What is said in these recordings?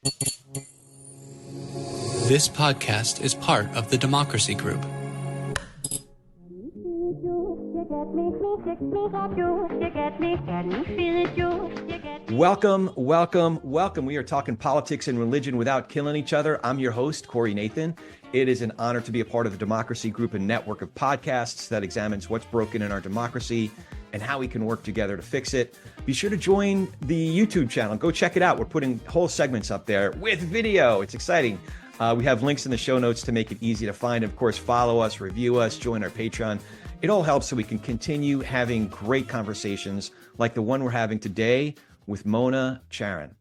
This podcast is part of the Democracy Group. Welcome. We are talking politics and religion without killing each other. I'm your host, Corey Nathan. It is an honor to be a part of the Democracy Group, a network of podcasts that examines what's broken in our democracy and how we can work together to fix it. Be sure to join the YouTube channel. Go check it out. We're putting whole segments up there with video. It's exciting. We have links in the show notes to make it easy to find. Of course, follow us, review us, join our Patreon. It all helps so we can continue having great conversations like the one we're having today with Mona Charon.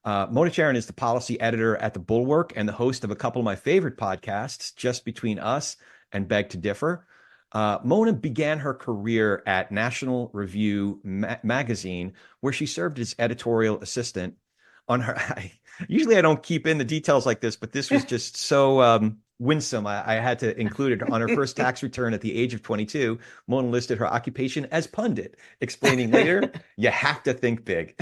Mona Charon is the policy editor at the Bulwark and the host of a couple of my favorite podcasts, Just Between Us and Beg to Differ. Mona began her career at National Review magazine, where she served as editorial assistant on her. Usually I don't keep in the details like this, but this was just so winsome. I had to include it. On her first tax return at the age of 22, Mona listed her occupation as pundit, explaining later, you have to think big.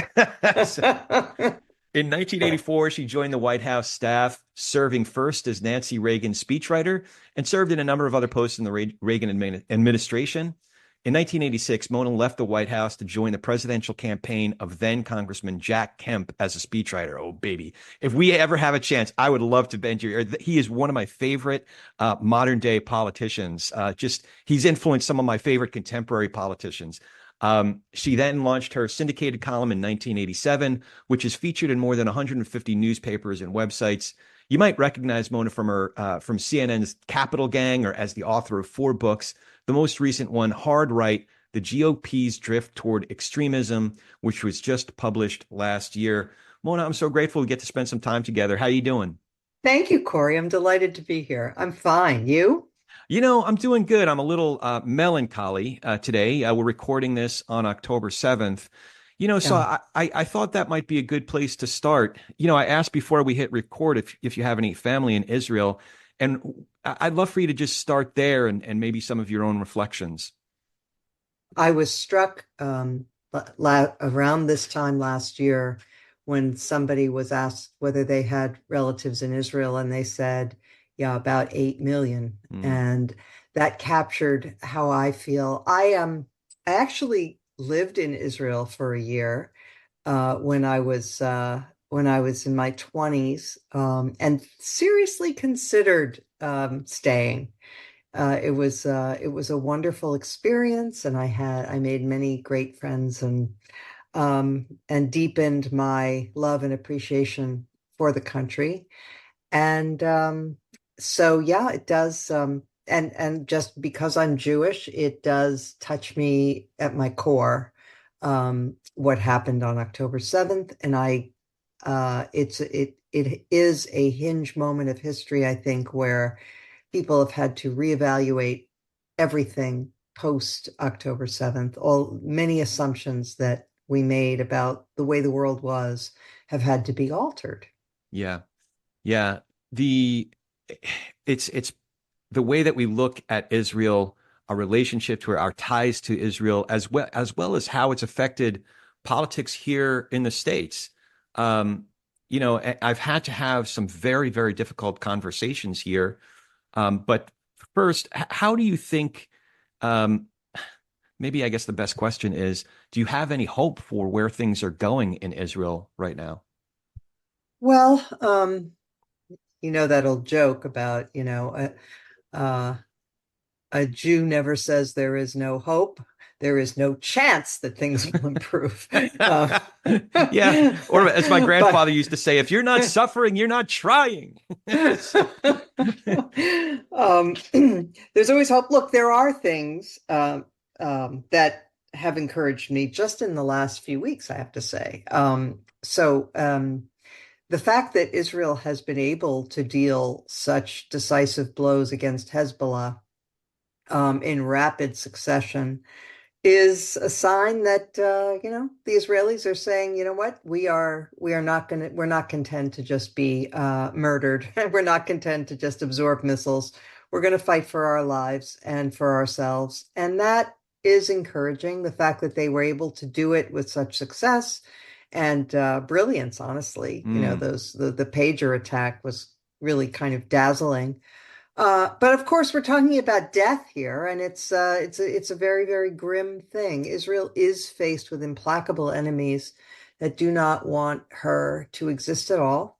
In 1984, she joined the White House staff, serving first as Nancy Reagan's speechwriter and served in a number of other posts in the Reagan administration. In 1986, Mona left the White House to join the presidential campaign of then Congressman Jack Kemp as a speechwriter. Oh, baby. If we ever have a chance, I would love to bend your ear. He is one of my favorite modern day politicians. He's influenced some of my favorite contemporary politicians. She then launched her syndicated column in 1987, which is featured in more than 150 newspapers and websites. You might recognize Mona from CNN's Capital Gang, or as the author of 4 books. The most recent one, Hard Right, The GOP's Drift Toward Extremism, which was just published last year. Mona, I'm so grateful we get to spend some time together. How are you doing? Thank you, Corey. I'm delighted to be here. I'm fine. You? I'm doing good. I'm a little melancholy today. We're recording this on October 7th. So Yeah. I thought that might be a good place to start. I asked before we hit record if you have any family in Israel, and I'd love for you to just start there and maybe some of your own reflections. I was struck around this time last year when somebody was asked whether they had relatives in Israel, and they said, yeah, about 8 million. Mm. And that captured how I feel. I actually lived in Israel for a year when I was in my 20s, and seriously considered staying. It was a wonderful experience, and I made many great friends, and deepened my love and appreciation for the country. And so yeah, it does. And just because I'm Jewish, it does touch me at my core, what happened on October 7th. And it is a hinge moment of history, I think, where people have had to reevaluate everything post October 7th. Many assumptions that we made about the way the world was have had to be altered. Yeah. Yeah. It's the way that we look at Israel, our relationship to our ties to Israel, as well as how it's affected politics here in the States. I've had to have some very, very difficult conversations here. But first, how do you think, maybe I guess the best question is, do you have any hope for where things are going in Israel right now? Well, that old joke about, uh, a Jew never says there is no hope. There is no chance that things will improve. Yeah. Or as my But grandfather used to say, if you're not suffering, you're not trying. There's always hope. Look, there are things that have encouraged me just in the last few weeks, I have to say. The fact that Israel has been able to deal such decisive blows against Hezbollah in rapid succession is a sign that the Israelis are saying, you know what, we're not content to just be murdered. We're not content to just absorb missiles. We're going to fight for our lives and for ourselves, and that is encouraging. The fact that they were able to do it with such success and brilliance, honestly. Mm, The pager attack was really kind of dazzling. But of course, we're talking about death here, and it's a very, very grim thing. Israel is faced with implacable enemies that do not want her to exist at all.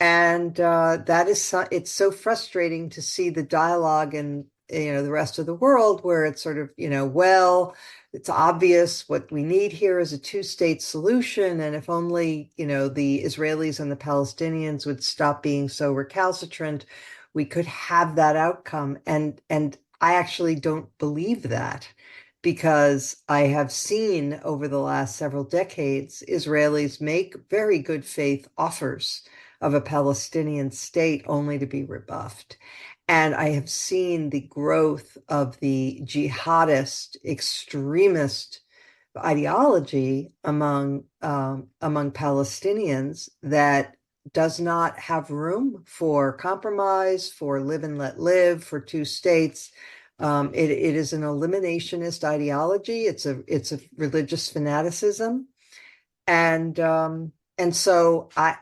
And it's so frustrating to see the dialogue in the rest of the world where it's sort of, well, it's obvious what we need here is a two-state solution, and if only, the Israelis and the Palestinians would stop being so recalcitrant, we could have that outcome. And I actually don't believe that, because I have seen over the last several decades Israelis make very good faith offers of a Palestinian state only to be rebuffed. And I have seen the growth of the jihadist extremist ideology among Palestinians that does not have room for compromise, for live and let live, for two states. It is an eliminationist ideology. It's a religious fanaticism, and so I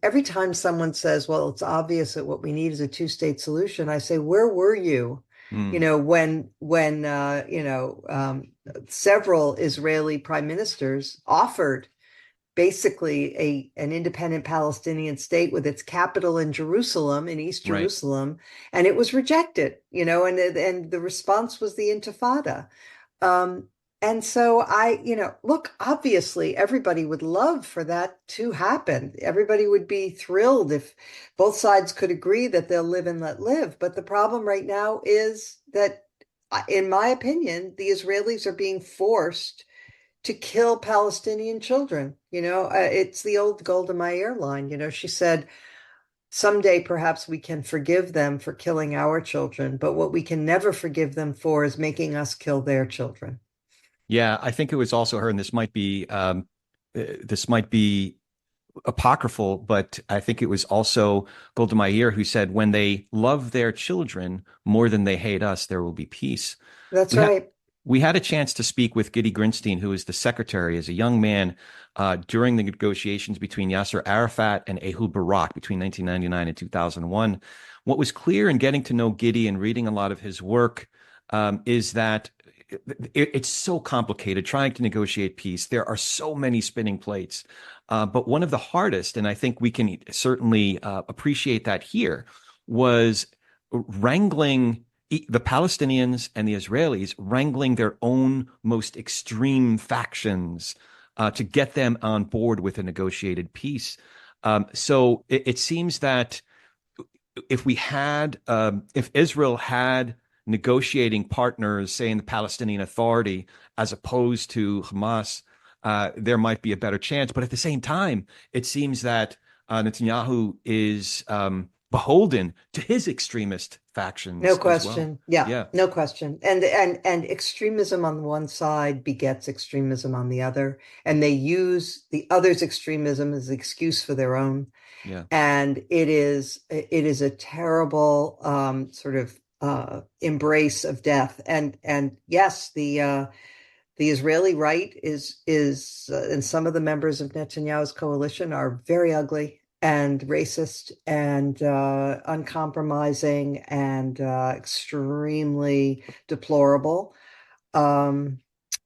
every time someone says, well, it's obvious that what we need is a two-state solution, I say, where were you? mm, When several Israeli prime ministers offered basically an independent Palestinian state with its capital in Jerusalem, in East right. Jerusalem, and it was rejected, and the response was the Intifada. Um, and so look, obviously everybody would love for that to happen. Everybody would be thrilled if both sides could agree that they'll live and let live. But the problem right now is that, in my opinion, the Israelis are being forced to kill Palestinian children. It's the old Golda Meir line. She said, someday perhaps we can forgive them for killing our children, but what we can never forgive them for is making us kill their children. Yeah, I think it was also her, and this might be apocryphal, but I think it was also Golda Meir who said, "When they love their children more than they hate us, there will be peace." That's We had right. we had a chance to speak with Gidi Grinstein, who was the secretary as a young man during the negotiations between Yasser Arafat and Ehud Barak between 1999 and 2001. What was clear in getting to know Gidi and reading a lot of his work is that it's so complicated trying to negotiate peace. There are so many spinning plates. But one of the hardest, and I think we can certainly appreciate that here, was wrangling the Palestinians and the Israelis, wrangling their own most extreme factions to get them on board with a negotiated peace. So it seems that if Israel had negotiating partners, say in the Palestinian Authority, as opposed to Hamas, there might be a better chance. But at the same time, it seems that Netanyahu is beholden to his extremist No factions as well. question. Yeah, Yeah, no question. And extremism on one side begets extremism on the other, and they use the other's extremism as an excuse for their own. yeah, And it is a terrible sort of embrace of death. And yes, the Israeli right is and some of the members of Netanyahu's coalition are very ugly and racist and uncompromising and extremely deplorable. Um,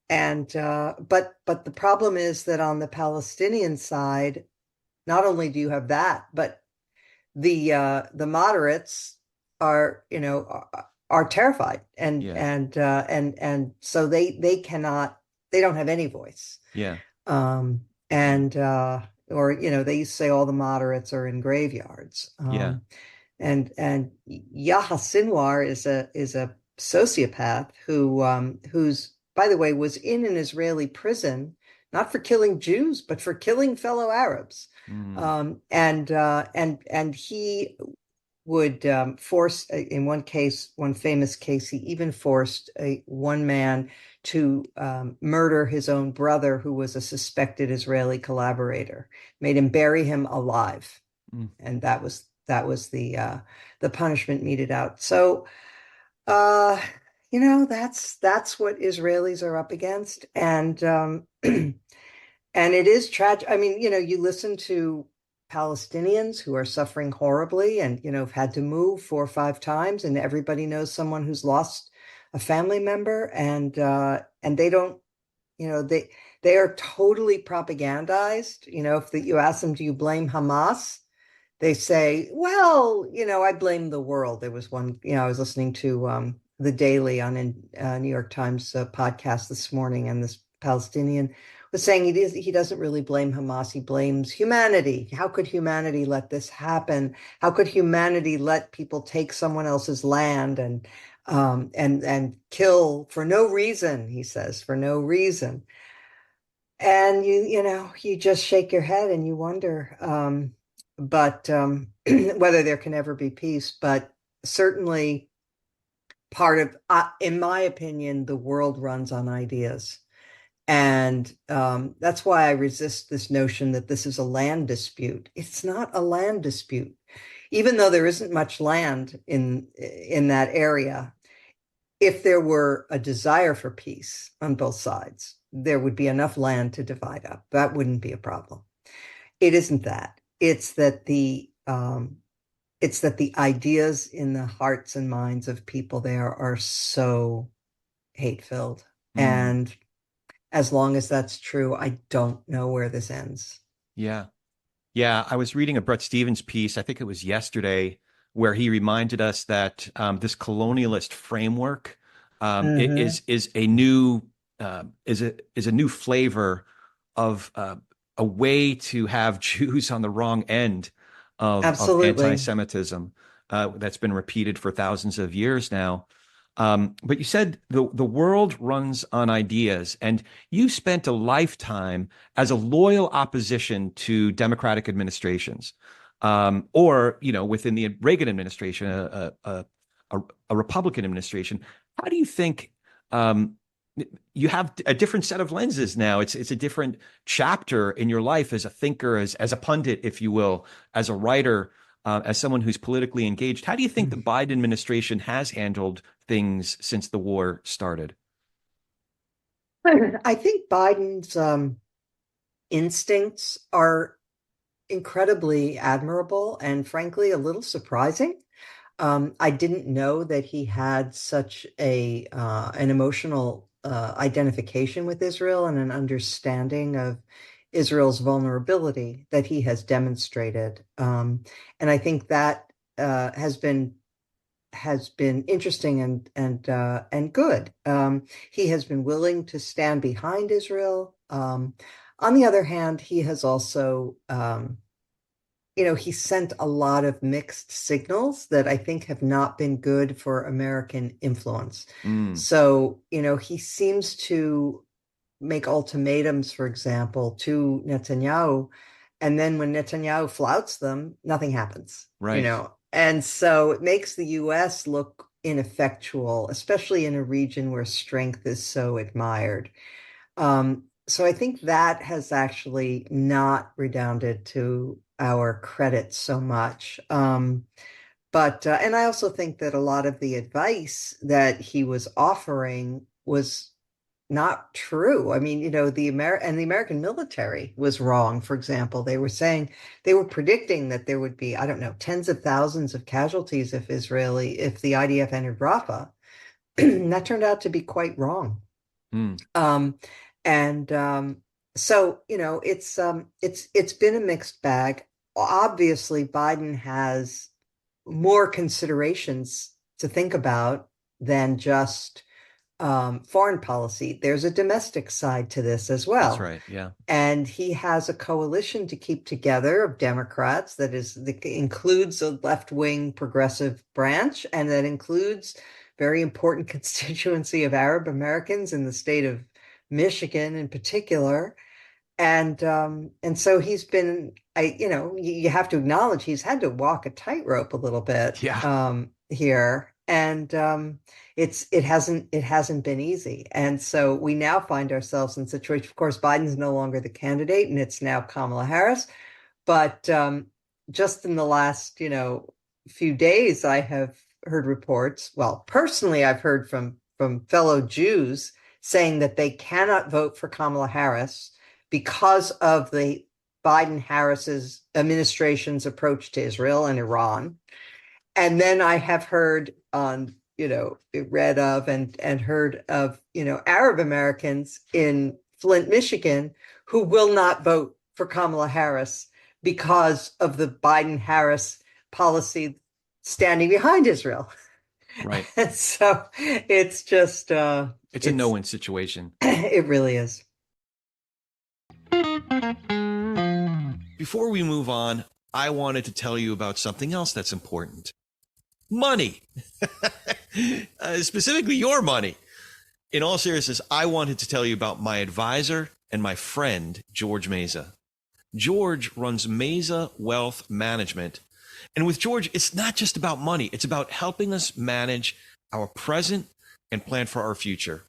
and but the problem is that on the Palestinian side, not only do you have that, but the moderates are terrified, yeah, and so they don't have any voice. yeah, yeah, And or they used to say all the moderates are in graveyards. yeah. And Yahya Sinwar is a sociopath who's, by the way, was in an Israeli prison, not for killing Jews, but for killing fellow Arabs. Mm, And he would force, in one famous case, he even forced one man to murder his own brother, who was a suspected Israeli collaborator, made him bury him alive, mm. and that was the punishment meted out. So uh, that's what Israelis are up against, and And it is tragic. I mean, you listen to Palestinians who are suffering horribly and, have had to move 4 or 5 times, and everybody knows someone who's lost a family member, and they don't, they are totally propagandized. If you ask them, do you blame Hamas? They say, well, I blame the world. There was one, I was listening to The Daily on New York Times podcast this morning, and this Palestinian was saying he doesn't really blame Hamas. He blames humanity. How could humanity let this happen? How could humanity let people take someone else's land and kill for no reason, he says, for no reason. And you just shake your head and you wonder, but whether there can ever be peace. But certainly part of, in my opinion, the world runs on ideas. And that's why I resist this notion that this is a land dispute. It's not a land dispute. Even though there isn't much land in that area, if there were a desire for peace on both sides, there would be enough land to divide up. That wouldn't be a problem. It isn't that. It's that the ideas in the hearts and minds of people there are so hate-filled. And as long as that's true, I don't know where this ends. Yeah. Yeah. I was reading a Bret Stephens piece, I think it was yesterday, where he reminded us that this colonialist framework is a new flavor of a way to have Jews on the wrong end of anti-Semitism that's been repeated for thousands of years now. But you said the world runs on ideas, and you spent a lifetime as a loyal opposition to Democratic administrations, or within the Reagan administration, a Republican administration. How do you think you have a different set of lenses now? It's a different chapter in your life as a thinker, as a pundit, if you will, as a writer, as someone who's politically engaged. How do you think the Biden administration has handled things since the war started? I think Biden's instincts are incredibly admirable and frankly a little surprising. I didn't know that he had such an emotional identification with Israel and an understanding of Israel's vulnerability that he has demonstrated. And I think that has been interesting and good. He has been willing to stand behind Israel. On the other hand, he has also he sent a lot of mixed signals that I think have not been good for American influence. So, he seems to make ultimatums, for example, to Netanyahu. And then when Netanyahu flouts them, nothing happens. Right. And so it makes the US look ineffectual, especially in a region where strength is so admired. So I think that has actually not redounded to our credit so much. But and I also think that a lot of the advice that he was offering was not true. I mean, the American military was wrong. For example, they were predicting that there would be, I don't know, tens of thousands of casualties if the IDF entered Rafah. That turned out to be quite wrong. So, it's been a mixed bag. Obviously, Biden has more considerations to think about than just foreign policy. There's a domestic side to this as well. That's right. Yeah. And he has a coalition to keep together of Democrats that includes a left-wing progressive branch, and that includes very important constituency of Arab Americans in the state of Michigan in particular. And so he's been, you have to acknowledge he's had to walk a tightrope a little bit here. And it hasn't been easy. And so we now find ourselves in a situation, of course, Biden's no longer the candidate and it's now Kamala Harris. But just in the last, few days, I have heard reports. Well, personally, I've heard from fellow Jews saying that they cannot vote for Kamala Harris because of the Biden-Harris's administration's approach to Israel and Iran. And then I have heard on, read of and heard of, Arab Americans in Flint, Michigan, who will not vote for Kamala Harris because of the Biden-Harris policy standing behind Israel. Right. So it's just it's a no-win situation. It really is. Before we move on, I wanted to tell you about something else that's important. Money. Specifically your money. In all seriousness, I wanted to tell you about my advisor and my friend, George Meza. George runs Meza Wealth Management. And with George, it's not just about money. It's about helping us manage our present and plan for our future.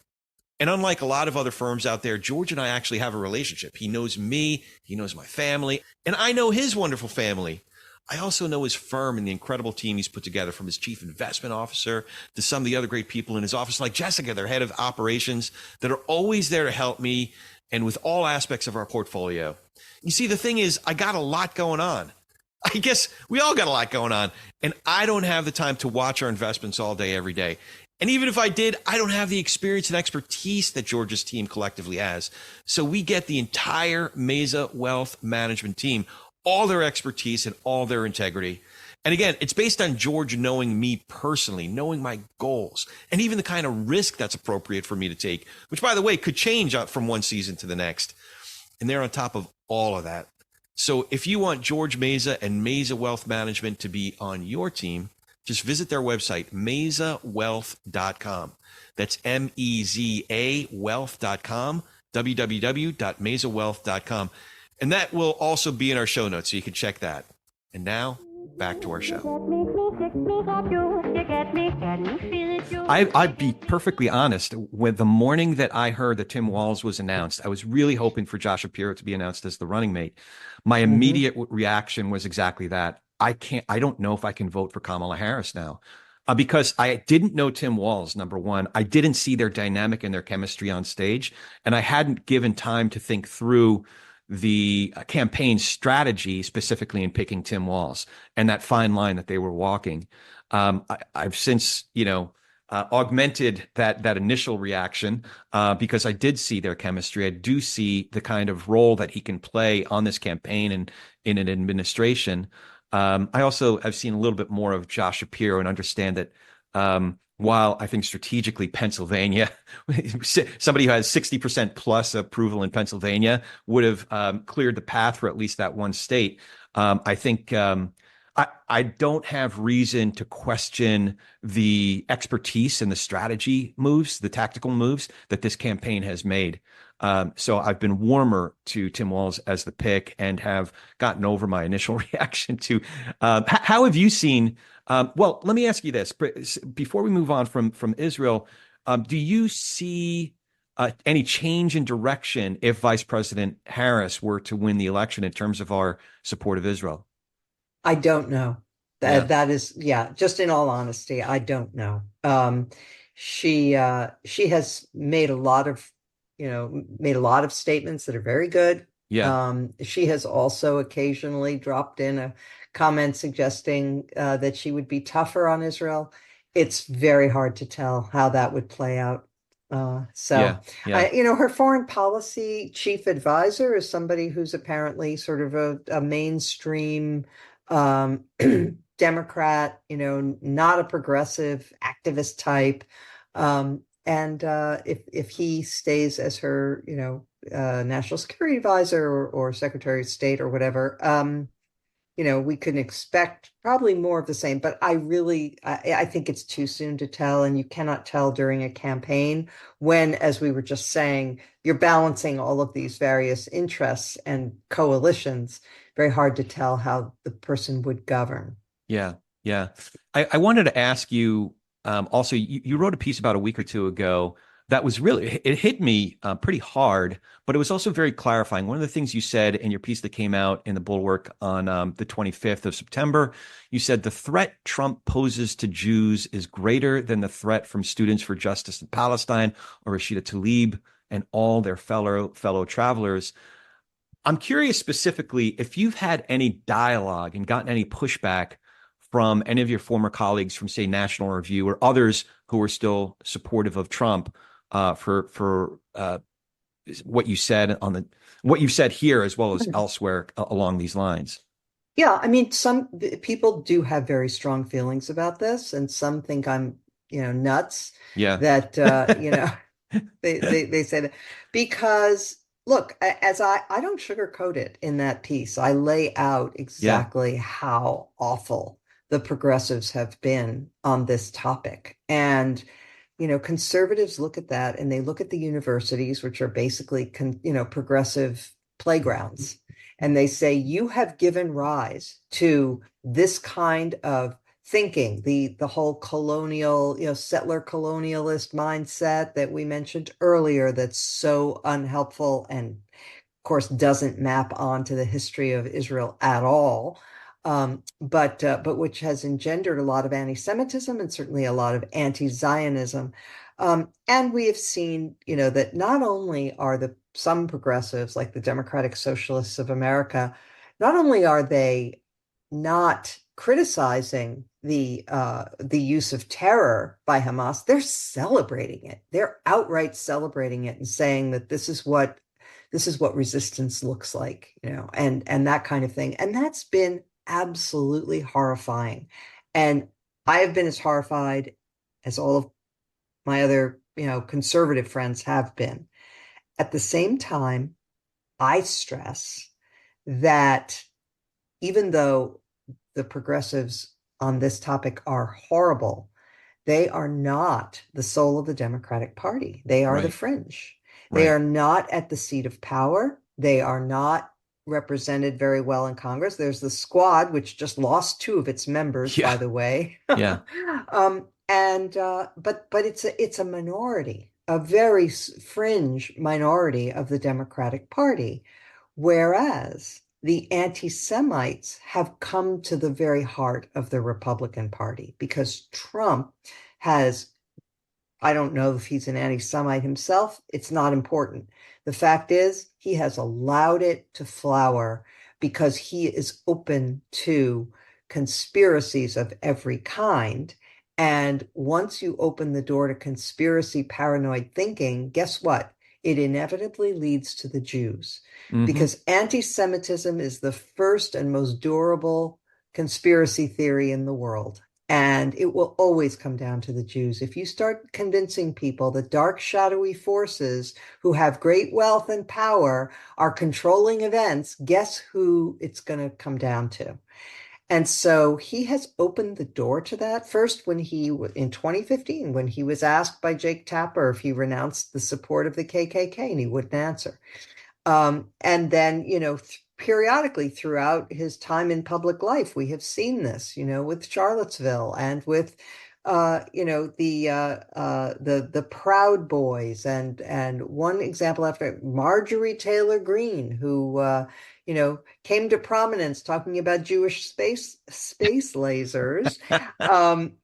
And unlike a lot of other firms out there, George and I actually have a relationship. He knows me, he knows my family, and I know his wonderful family. I also know his firm and the incredible team he's put together, from his chief investment officer to some of the other great people in his office, like Jessica, their head of operations, that are always there to help me and with all aspects of our portfolio. You see, the thing is, I got a lot going on. I guess we all got a lot going on, and I don't have the time to watch our investments all day, every day. And even if I did, I don't have the experience and expertise that George's team collectively has. So we get the entire Meza Wealth Management team, all their expertise and all their integrity. And again, it's based on George knowing me personally, knowing my goals, and even the kind of risk that's appropriate for me to take, which, by the way, could change from one season to the next. And they're on top of all of that. So if you want George Meza and Meza Wealth Management to be on your team, just visit their website, mezawealth.com. That's MEZA wealth.com, www.mezawealth.com. And that will also be in our show notes, so you can check that. And now, back to our show. I'd be perfectly honest. With the morning that I heard that Tim Walz was announced, I was really hoping for Josh Shapiro to be announced as the running mate. My immediate reaction was exactly that. I don't know if I can vote for Kamala Harris now, because I didn't know Tim Walz, number one. I didn't see their dynamic and their chemistry on stage, and I hadn't given time to think through the campaign strategy, specifically in picking Tim Walz and that fine line that they were walking. I've since, augmented that initial reaction because I did see their chemistry. I do see the kind of role that he can play on this campaign and in an administration. I also have seen a little bit more of Josh Shapiro and understand that while I think strategically Pennsylvania, somebody who has 60% plus approval in Pennsylvania would have cleared the path for at least that one state. I think I don't have reason to question the expertise and the strategy moves, the tactical moves that this campaign has made. So I've been warmer to Tim Walz as the pick and have gotten over my initial reaction to how have you seen? Well, let me ask you this before we move on from Israel. Do you see any change in direction if Vice President Harris were to win the election in terms of our support of Israel? I don't know. That is, just in all honesty, I don't know. She has made a lot of statements that are very good. Yeah. She has also occasionally dropped in a comment suggesting that she would be tougher on Israel. It's very hard to tell how that would play out. Her foreign policy chief advisor is somebody who's apparently sort of a mainstream Democrat, not a progressive activist type. And if he stays as her, national security advisor or secretary of state or whatever, we can expect probably more of the same. But I think it's too soon to tell, and you cannot tell during a campaign when, as we were just saying, you're balancing all of these various interests and coalitions. Very hard to tell how the person would govern. Yeah. I wanted to ask you, also, you wrote a piece about a week or two ago that was it hit me pretty hard, but it was also very clarifying. One of the things you said in your piece that came out in the Bulwark on the 25th of September, you said the threat Trump poses to Jews is greater than the threat from Students for Justice in Palestine or Rashida Tlaib and all their fellow travelers. I'm curious specifically if you've had any dialogue and gotten any pushback from any of your former colleagues from, say, National Review or others who are still supportive of Trump for what you said what you said here as well as elsewhere along these lines. Yeah, I mean, some people do have very strong feelings about this, and some think I'm, nuts Yeah. that, they say that because look, as I don't sugarcoat it in that piece. I lay out Yeah. exactly how awful the progressives have been on this topic. And, conservatives look at that and they look at the universities, which are basically, progressive playgrounds. And they say, you have given rise to this kind of thinking, the whole colonial, settler colonialist mindset that we mentioned earlier, that's so unhelpful and, of course, doesn't map onto the history of Israel at all. But which has engendered a lot of anti-Semitism and certainly a lot of anti-Zionism. And we have seen, that not only are some progressives, like the Democratic Socialists of America, not only are they not criticizing the use of terror by Hamas, they're celebrating it. They're outright celebrating it and saying that this is what resistance looks like, and that kind of thing. And that's been absolutely horrifying. And I have been as horrified as all of my other, conservative friends have been. At the same time, I stress that even though the progressives on this topic are horrible, they are not the soul of the Democratic Party. They are the Right. fringe. They Right. are not at the seat of power. They are not represented very well in Congress. There's the Squad, which just lost two of its members, Yeah. by the way. Yeah. But it's a minority, a very fringe minority of the Democratic Party, whereas the anti-Semites have come to the very heart of the Republican Party because Trump has, I don't know if he's an anti-Semite himself. It's not important. The fact is, he has allowed it to flower because he is open to conspiracies of every kind. And once you open the door to conspiracy paranoid thinking, guess what? It inevitably leads to the Jews Hmm. because anti-Semitism is the first and most durable conspiracy theory in the world. And it will always come down to the Jews. If you start convincing people that dark, shadowy forces who have great wealth and power are controlling events, guess who it's going to come down to? And so he has opened the door to that. First, in 2015, when he was asked by Jake Tapper if he renounced the support of the KKK, and he wouldn't answer. And then, periodically throughout his time in public life, we have seen this, with Charlottesville and with, the Proud Boys and one example after Marjorie Taylor Greene, who, came to prominence talking about Jewish space lasers, um,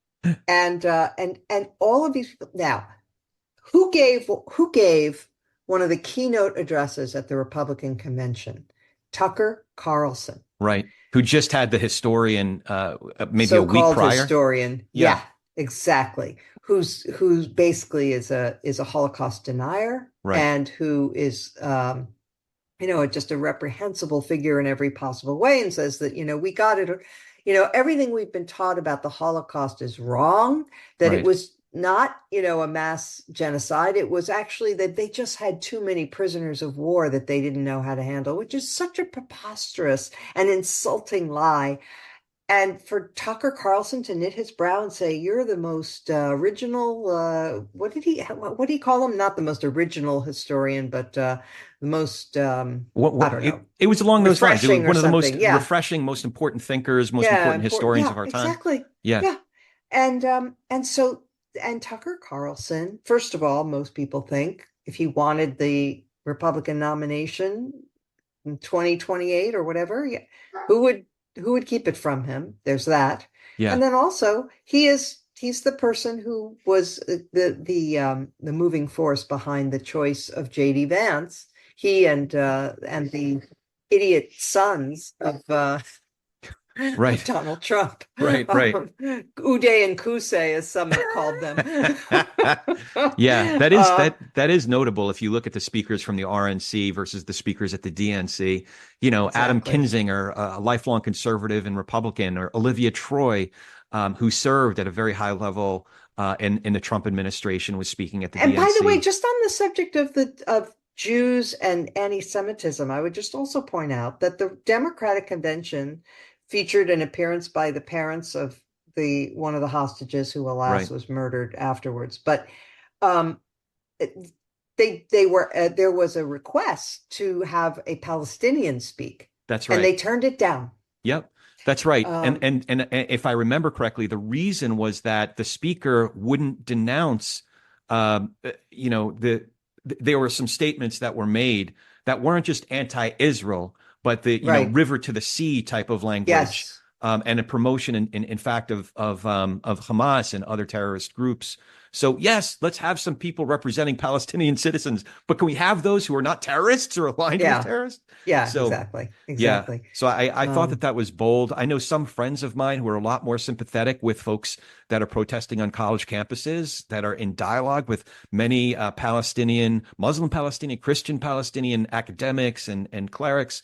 and all of these people. Now, who gave one of the keynote addresses at the Republican convention? Tucker Carlson, Right. Who just had the historian maybe a week so-called prior. historian. Yeah. Yeah, exactly. Who's basically is a Holocaust denier Right. and who is just a reprehensible figure in every possible way and says that, we got it. Everything we've been taught about the Holocaust is wrong, that it Right. was not, a mass genocide. It was actually that they just had too many prisoners of war that they didn't know how to handle, which is such a preposterous and insulting lie. And for Tucker Carlson to knit his brow and say, "You're the most original," what did he call him? Not the most original historian, but the most, I What don't it, know, it was along those lines. It was refreshing or one of the most something. Yeah, refreshing, most important thinkers, most yeah, important important. historians Yeah, of our time. exactly. Yeah. Yeah, and Tucker Carlson, first of all, most people think if he wanted the Republican nomination in 2028 or whatever, yeah, who would who would keep it from him? There's that. Yeah. And then also he's the person who was the moving force behind the choice of JD Vance. He and the idiot sons of Right. Donald Trump. Right. Right. Uday and Kusei, as some have called them. Yeah, that is Uh, that is notable if you look at the speakers from the RNC versus the speakers at the DNC. Adam exactly. Kinzinger, a lifelong conservative and Republican, or Olivia Troy, who served at a very high level in the Trump administration, was speaking at the And by the way, DNC. just on the subject of Jews and anti-Semitism, I would just also point out that the Democratic Convention featured an appearance by the parents of the one of the hostages who, alas, Right. was murdered afterwards. But um, they were there was a request to have a Palestinian speak, That's and right. they turned it down. Yep. That's right. And Um, and and if I remember correctly, the reason was that the speaker wouldn't denounce there were some statements that were made that weren't just anti-Israel, but the right. river to the sea type of language, Yes. and a promotion in fact of Hamas and other terrorist groups. So yes, let's have some people representing Palestinian citizens, but can we have those who are not terrorists or aligned with Yeah. terrorists? Yeah, So exactly. yeah. Exactly. So I thought that Um, that was bold. I know some friends of mine who are a lot more sympathetic with folks that are protesting on college campuses, that are in dialogue with many Palestinian, Muslim Palestinian, Christian Palestinian academics and clerics,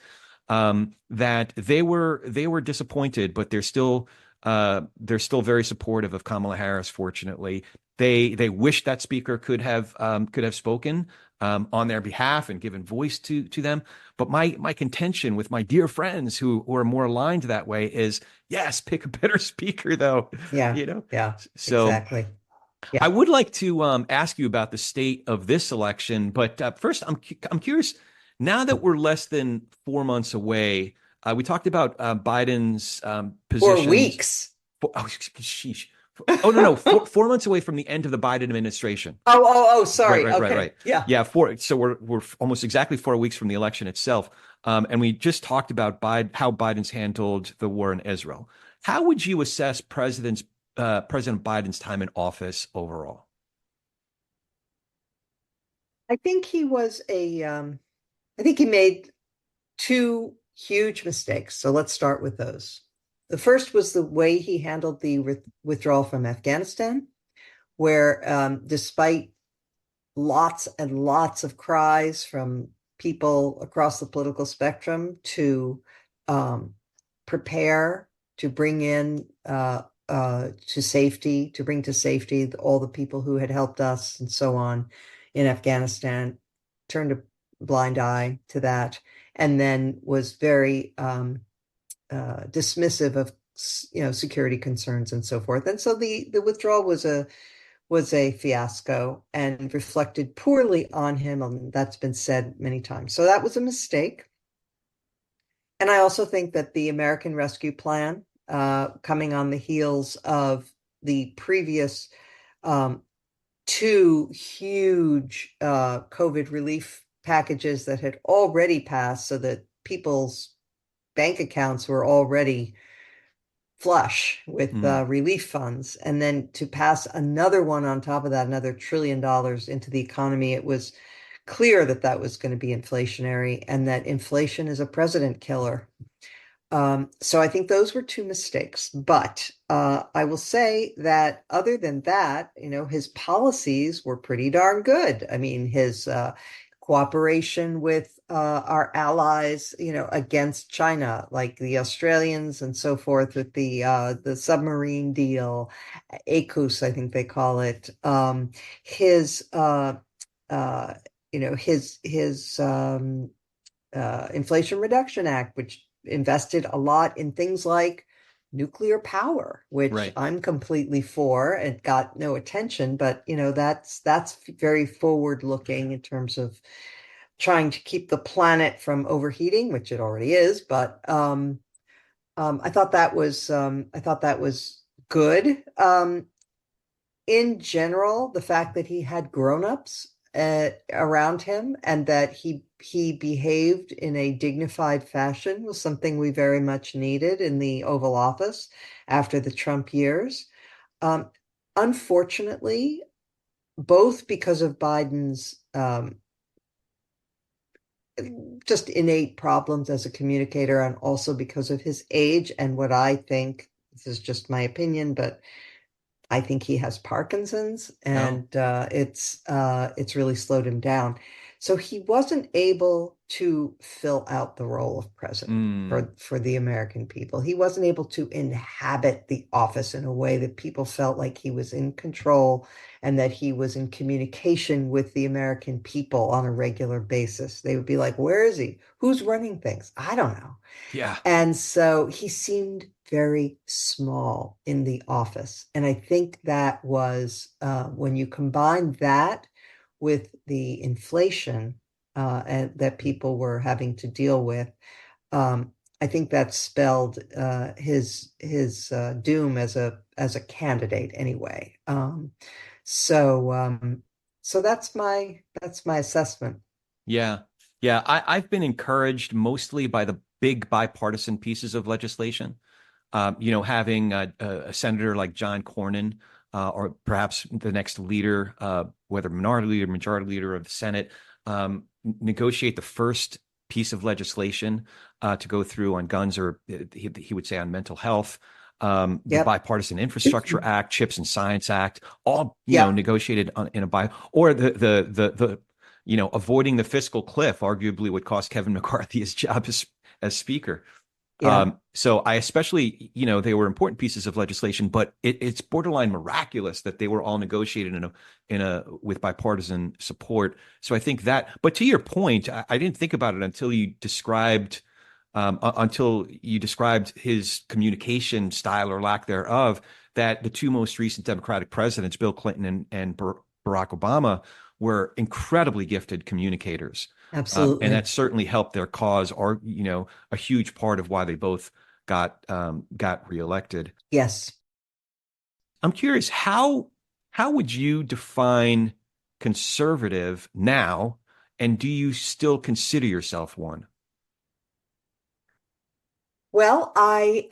that they were disappointed, but they're still very supportive of Kamala Harris. Fortunately, they wish that speaker could have spoken on their behalf and given voice to them. But my contention with my dear friends who are more aligned that way is, yes, pick a better speaker though. yeah. You know. Yeah. So Exactly. I Yeah. would like to ask you about the state of this election, but first I'm curious. Now that we're less than 4 months away, we talked about Biden's For positions. weeks. Sheesh. Oh no, no, Oh, 4 months away from the end of the Biden administration. oh, Right, sorry. right, right, Okay. right. Yeah. Yeah, four. So we're almost exactly 4 weeks from the election itself, and we just talked about how Biden's handled the war in Israel. How would you assess President Biden's time in office overall? I think I think he made two huge mistakes. So let's start with those. The first was the way he handled the withdrawal from Afghanistan, where despite lots and lots of cries from people across the political spectrum to um, prepare to bring in to bring to safety all the people who had helped us and so on in Afghanistan, turned a blind eye to that, and then was very dismissive of security concerns and so forth. And so the withdrawal was a fiasco and reflected poorly on him. That's been said many times. So that was a mistake. And I also think that the American Rescue Plan, coming on the heels of the previous um, two huge COVID relief packages that had already passed, so that people's bank accounts were already flush with Mm, relief funds, and then to pass another one on top of that, another $1 trillion into the economy, it was clear that that was going to be inflationary and that inflation is a president killer. So I think those were two mistakes. But I will say that other than that, his policies were pretty darn good. I mean, his cooperation with our allies, against China, like the Australians and so forth, with the submarine deal, AUKUS, I think they call it. His uh, his Inflation Reduction Act, which invested a lot in things like nuclear power, which right. I'm completely for. It got no attention, but that's very forward looking in terms of trying to keep the planet from overheating, which it already is. But I thought that was good. In general, the fact that he had grown-ups around him and that he behaved in a dignified fashion was something we very much needed in the Oval Office after the Trump years. Um, Unfortunately, both because of Biden's just innate problems as a communicator, and also because of his age and what I think, this is just my opinion, but I think he has Parkinson's, Oh, and it's really slowed him down. So he wasn't able to fill out the role of president mm, for the American people. He wasn't able to inhabit the office in a way that people felt like he was in control and that he was in communication with the American people on a regular basis. They would be like, "Where is he? Who's running things? I don't know." yeah. And so he seemed very small in the office. And I think that was when you combine that with the inflation and that people were having to deal with, um, I think that spelled his doom as a candidate anyway. So so that's my assessment. Yeah. Yeah. I've been encouraged mostly by the big bipartisan pieces of legislation. Having a senator like John Cornyn, or perhaps the next leader, whether minority leader, majority leader of the Senate, negotiate the first piece of legislation to go through on guns, or he would say on mental health. The Yep. Bipartisan Infrastructure Act, Chips and Science Act, all Yep. negotiated in a or the avoiding the fiscal cliff, arguably would cost Kevin McCarthy his job as Speaker. Yeah. So I especially, they were important pieces of legislation, but it's borderline miraculous that they were all negotiated with bipartisan support. So I think that, but to your point, I didn't think about it until you described his communication style or lack thereof, that the two most recent Democratic presidents, Bill Clinton and Barack Obama, were incredibly gifted communicators. And that Absolutely. certainly helped their cause, or a huge part of why they both got reelected. Yes. I'm curious, how would you define conservative now, and do you still consider yourself one? Well, I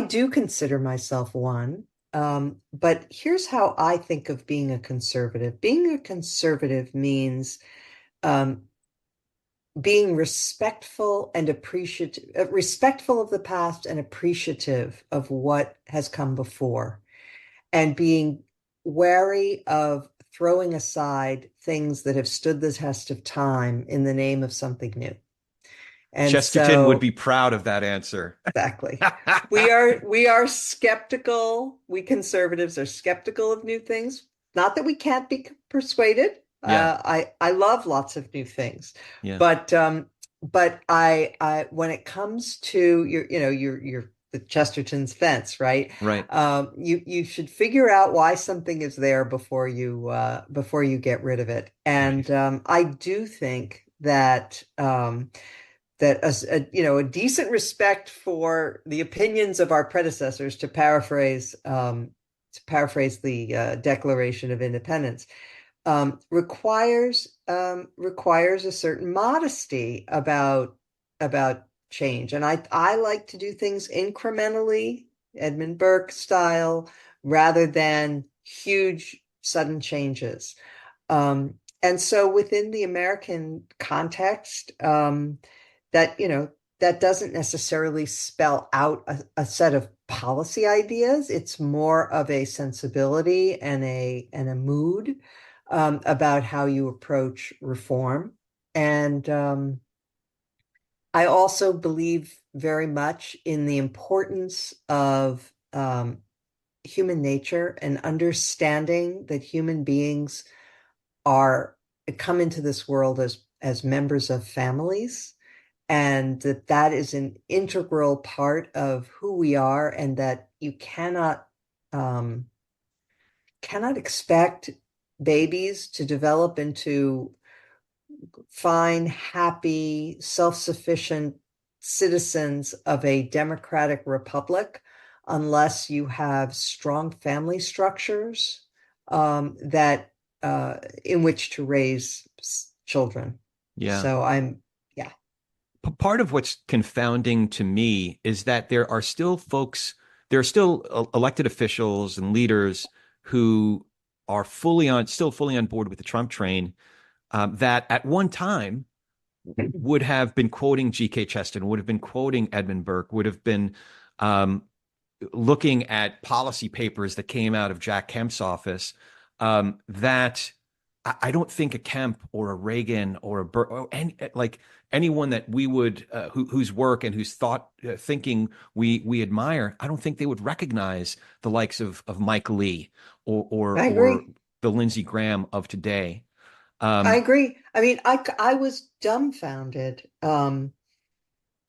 do consider myself one. But here's how I think of being a conservative. Being a conservative means um, being respectful and appreciative, respectful of the past and appreciative of what has come before, and being wary of throwing aside things that have stood the test of time in the name of something new. And Chesterton would so be proud of that answer. exactly. We are skeptical. We conservatives are skeptical of new things. Not that we can't be persuaded. Yeah, I love lots of new things, yeah, but I when it comes to your the Chesterton's fence, right? right. You should figure out why something is there before you get rid of it. Right. And I do think that a decent respect for the opinions of our predecessors, to paraphrase the Declaration of Independence, requires a certain modesty about change. And I like to do things incrementally, Edmund Burke style, rather than huge sudden changes. And so within the American context, that doesn't necessarily spell out a set of policy ideas. It's more of a sensibility and a mood about how you approach reform. And I also believe very much in the importance of human nature and understanding that human beings are come into this world as members of families, and that is an integral part of who we are, and that you um, cannot expect babies to develop into fine, happy, self-sufficient citizens of a democratic republic unless you have strong family structures that in which to raise children. Yeah. So yeah. Part of what's confounding to me is that there are still elected officials and leaders who are still fully on board with the Trump train, that at one time would have been quoting G.K. Chesterton, would have been quoting Edmund Burke, would have been looking at policy papers that came out of Jack Kemp's office, that I don't think a Kemp or a Reagan or a Burke or anyone that we would whose work and whose thinking we admire, I don't think they would recognize the likes of Mike Lee I or agree. the Lindsey Graham of today. I Um, agree. I mean, I was dumbfounded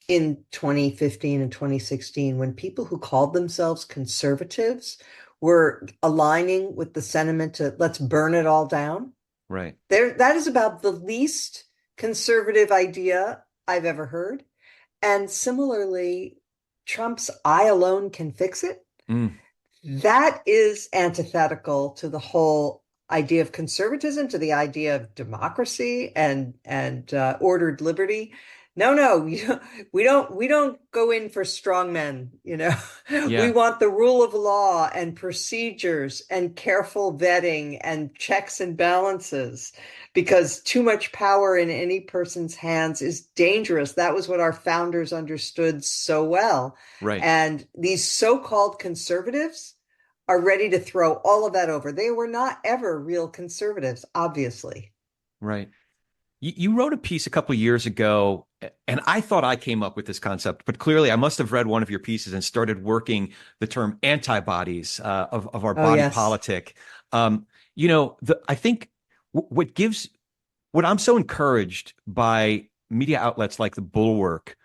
in 2015 and 2016 when people who called themselves conservatives were aligning with the sentiment to let's burn it all down. right, That is about the least conservative idea I've ever heard. And similarly, Trump's I alone can fix it. mm, That is antithetical to the whole idea of conservatism, to the idea of democracy and ordered liberty. No, no, we don't go in for strong men, you know. We yeah, want the rule of law and procedures and careful vetting and checks and balances because too much power in any person's hands is dangerous. That was what our founders understood so well. right, And these so-called conservatives are ready to throw all of that over. They were not ever real conservatives, obviously. right. You wrote a piece a couple of years ago, and I thought I came up with this concept, but clearly I must have read one of your pieces and started working the term antibodies of our Oh, body yes. politic. I think what I'm so encouraged by media outlets like the Bulwark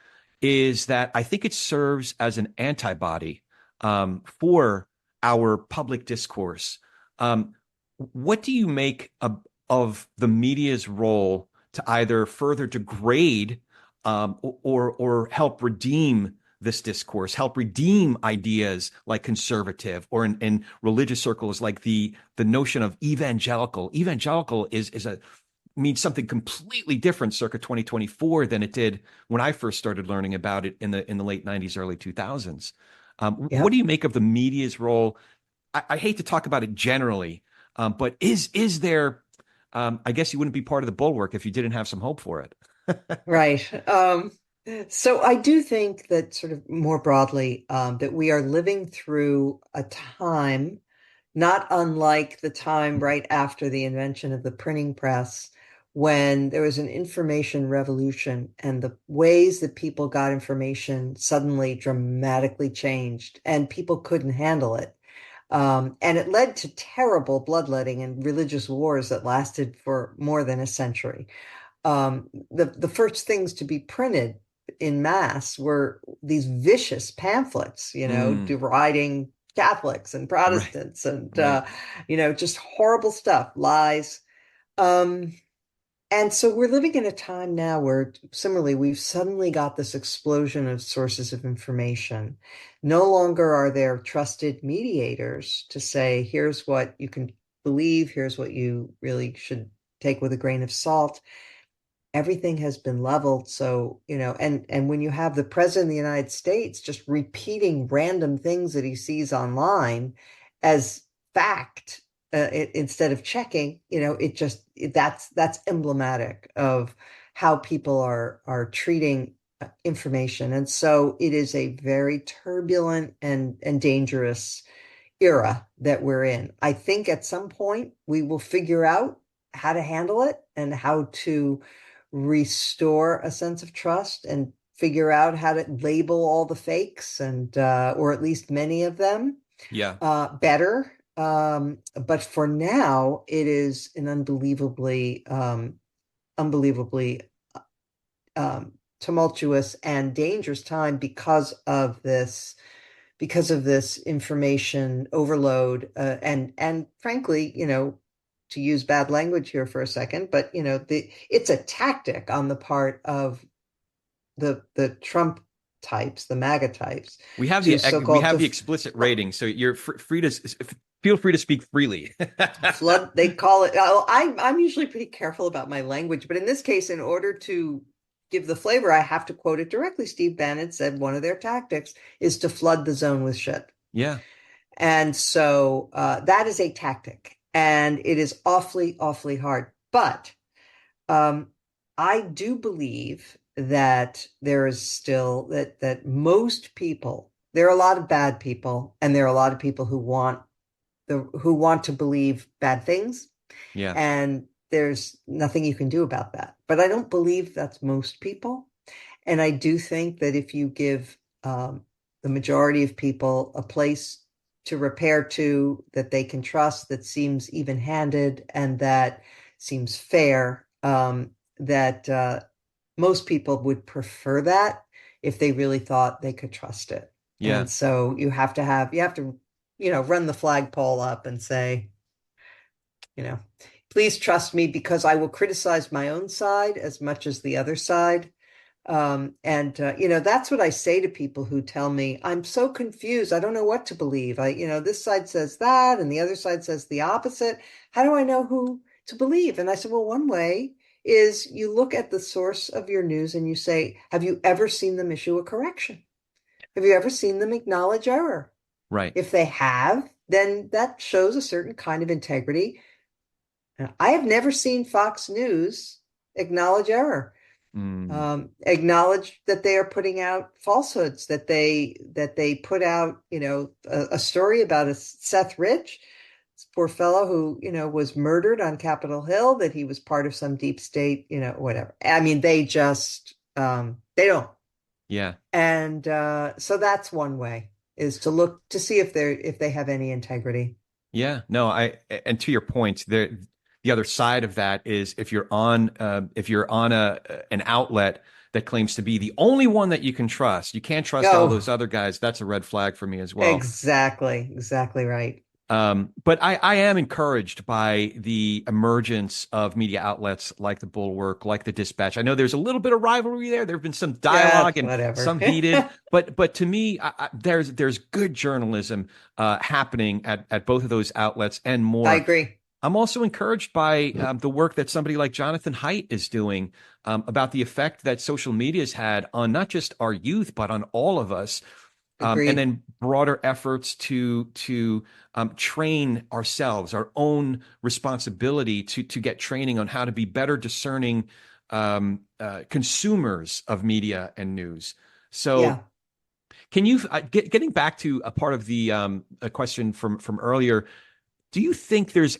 is that I think it serves as an antibody for our public discourse. Um, what do you make of the media's role to either further degrade or help redeem this discourse, help redeem ideas like conservative, or in religious circles like the notion of evangelical? Evangelical is a means something completely different circa 2024 than it did when I first started learning about it in the late 90s, early 2000s. What do Yep. you make of the media's role? I hate to talk about it generally, but is there? I guess you wouldn't be part of the Bulwark if you didn't have some hope for it. Right. So I do think that sort of more broadly, that we are living through a time not unlike the time right after the invention of the printing press, when there was an information revolution and the ways that people got information suddenly dramatically changed and people couldn't handle it. And it led to terrible bloodletting and religious wars that lasted for more than a century. The first things to be printed in mass were these vicious pamphlets, you know, Mm, deriding Catholics and right, Protestants and right. just horrible stuff, lies. Um, and so we're living in a time now where similarly we've suddenly got this explosion of sources of information. No longer are there trusted mediators to say, here's what you can believe, here's what you really should take with a grain of salt. Everything has been leveled. So, and when you have the president of the United States just repeating random things that he sees online as fact, instead of checking, that's emblematic of how people are treating information. And so it is a very turbulent and dangerous era that we're in. I think at some point we will figure out how to handle it and how to restore a sense of trust and figure out how to label all the fakes and or at least many of them Yeah, better. But for now, it is an unbelievably tumultuous and dangerous time because of this information overload, and frankly, to use bad language here for a second, but it's a tactic on the part of the Trump types, the MAGA types, to we so-called have the explicit rating, so you're free to feel free to speak freely. flood. They call it. I'm usually pretty careful about my language, but in this case, in order to give the flavor, I have to quote it directly. Steve Bannon said one of their tactics is to flood the zone with shit. Yeah, And so that is a tactic, and it is awfully, awfully hard. But Um, I do believe that there is still that most people, there are a lot of bad people, and there are a lot of people who want to believe bad things, Yeah. and there's nothing you can do about that. But I don't believe that's most people. And I do think that if you give the majority of people a place to repair to that they can trust, that seems even-handed and that seems fair, that most people would prefer that if they really thought they could trust it. Yeah. And so you have to, run the flagpole up and say, you know, please trust me because I will criticize my own side as much as the other side. That's what I say to people who tell me, I'm so confused. I don't know what to believe. This side says that and the other side says the opposite. How do I know who to believe? And I said, well, one way is you look at the source of your news and you say, have you ever seen them issue a correction? Have you ever seen them acknowledge error? Right. If they have, then that shows a certain kind of integrity. I have never seen Fox News acknowledge error, Mm. acknowledge that they are putting out falsehoods, that they put out, a story about a Seth Rich, this poor fellow who, was murdered on Capitol Hill, that he was part of some deep state, whatever. I mean, they just they don't. Yeah. And so that's one way, is to look to see if they have any integrity. Yeah, no, and to your point, the other side of that is if you're on an outlet that claims to be the only one that you can trust, you can't trust all those Oh, other guys. That's a red flag for me as well. exactly right. But I am encouraged by the emergence of media outlets like the Bulwark, like the Dispatch. I know there's a little bit of rivalry there. There have been some Yeah, dialogue and whatever. some heated, but to me, there's good journalism happening at both of those outlets and I more. agree. I'm also encouraged by the work that somebody like Jonathan Haidt is doing about the effect that social media has had on not just our youth, but on all of us. And Agreed. then broader efforts to train ourselves, our own responsibility to get training on how to be better discerning consumers of media and news. So, Yeah. can you getting back to a part of the a question from earlier? Do you think is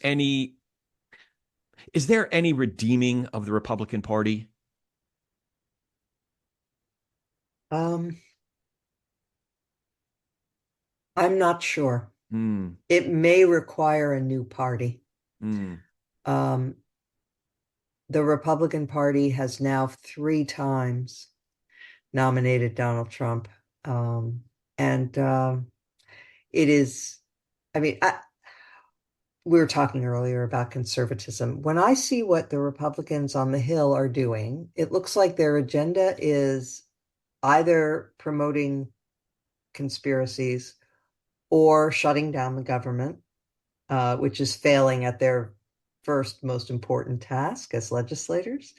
there any redeeming of the Republican Party? Um, I'm not sure. Mm, It may require a new party. mm, Um, the Republican Party has now 3 times nominated Donald Trump. And it is, I mean, we were talking earlier about conservatism. When I see what the Republicans on the Hill are doing, it looks like their agenda is either promoting conspiracies or shutting down the government, which is failing at their first most important task as legislators,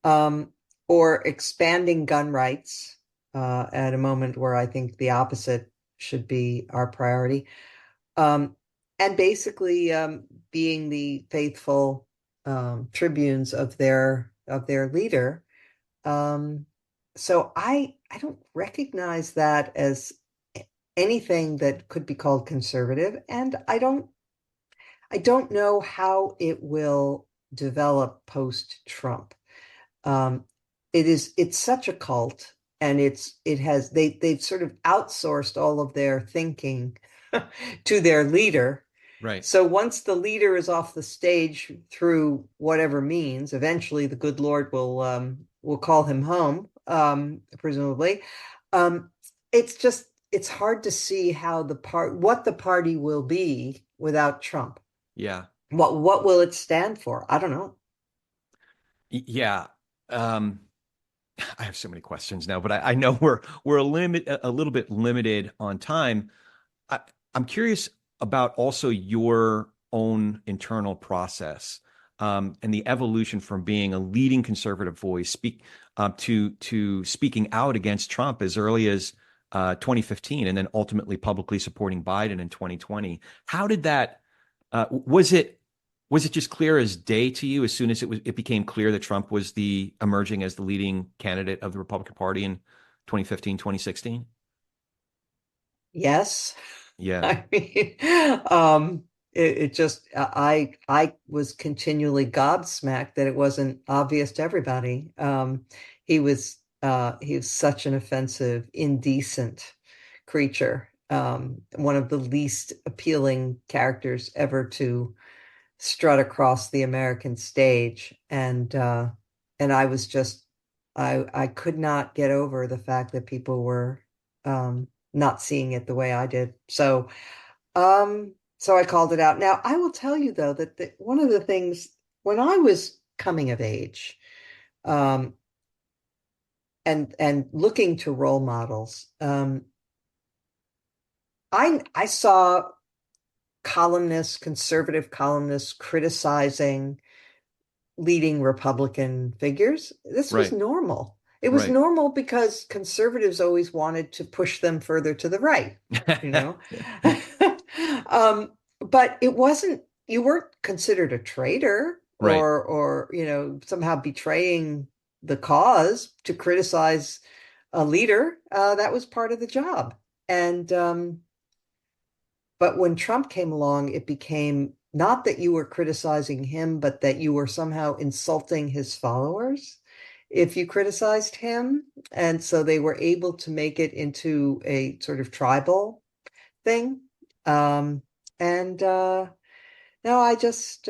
um, or expanding gun rights at a moment where I think the opposite should be our priority, um, and basically being the faithful tribunes of their leader. Um, so I don't recognize that as anything that could be called conservative, and I don't know how it will develop post-Trump. Um, it's such a cult, and they've sort of outsourced all of their thinking to their leader. right. So once the leader is off the stage through whatever means, eventually the good Lord will call him home, presumably. Um, it's hard to see how what the party will be without Trump. Yeah. What will it stand for? I don't know. Yeah. Um, I have so many questions now, but I know we're a little bit limited on time. I, I'm curious about also your own internal process and the evolution from being a leading conservative voice to speaking out against Trump as early as 2015, and then ultimately publicly supporting Biden in 2020. How did that? Was Was it just clear as day to you as soon as it became clear that Trump was emerging as the leading candidate of the Republican Party in 2015, 2016? Yes. Yeah. I mean, it just I was continually gobsmacked that it wasn't obvious to everybody. He was such an offensive, indecent creature. One of the least appealing characters ever to strut across the American stage. And I was just I could not get over the fact that people were not seeing it the way I did. So I called it out. Now, I will tell you though that one of the things when I was coming of age, um, and looking to role models, I saw columnists, conservative columnists criticizing leading Republican figures. This was Right. normal. It was Right. normal because conservatives always wanted to push them further to the right, you know. But it wasn't, you weren't considered a traitor Right. or somehow betraying the cause to criticize a leader. That was part of the job. And but when Trump came along, it became not that you were criticizing him, but that you were somehow insulting his followers if you criticized him. And so they were able to make it into a sort of tribal thing. And No, I just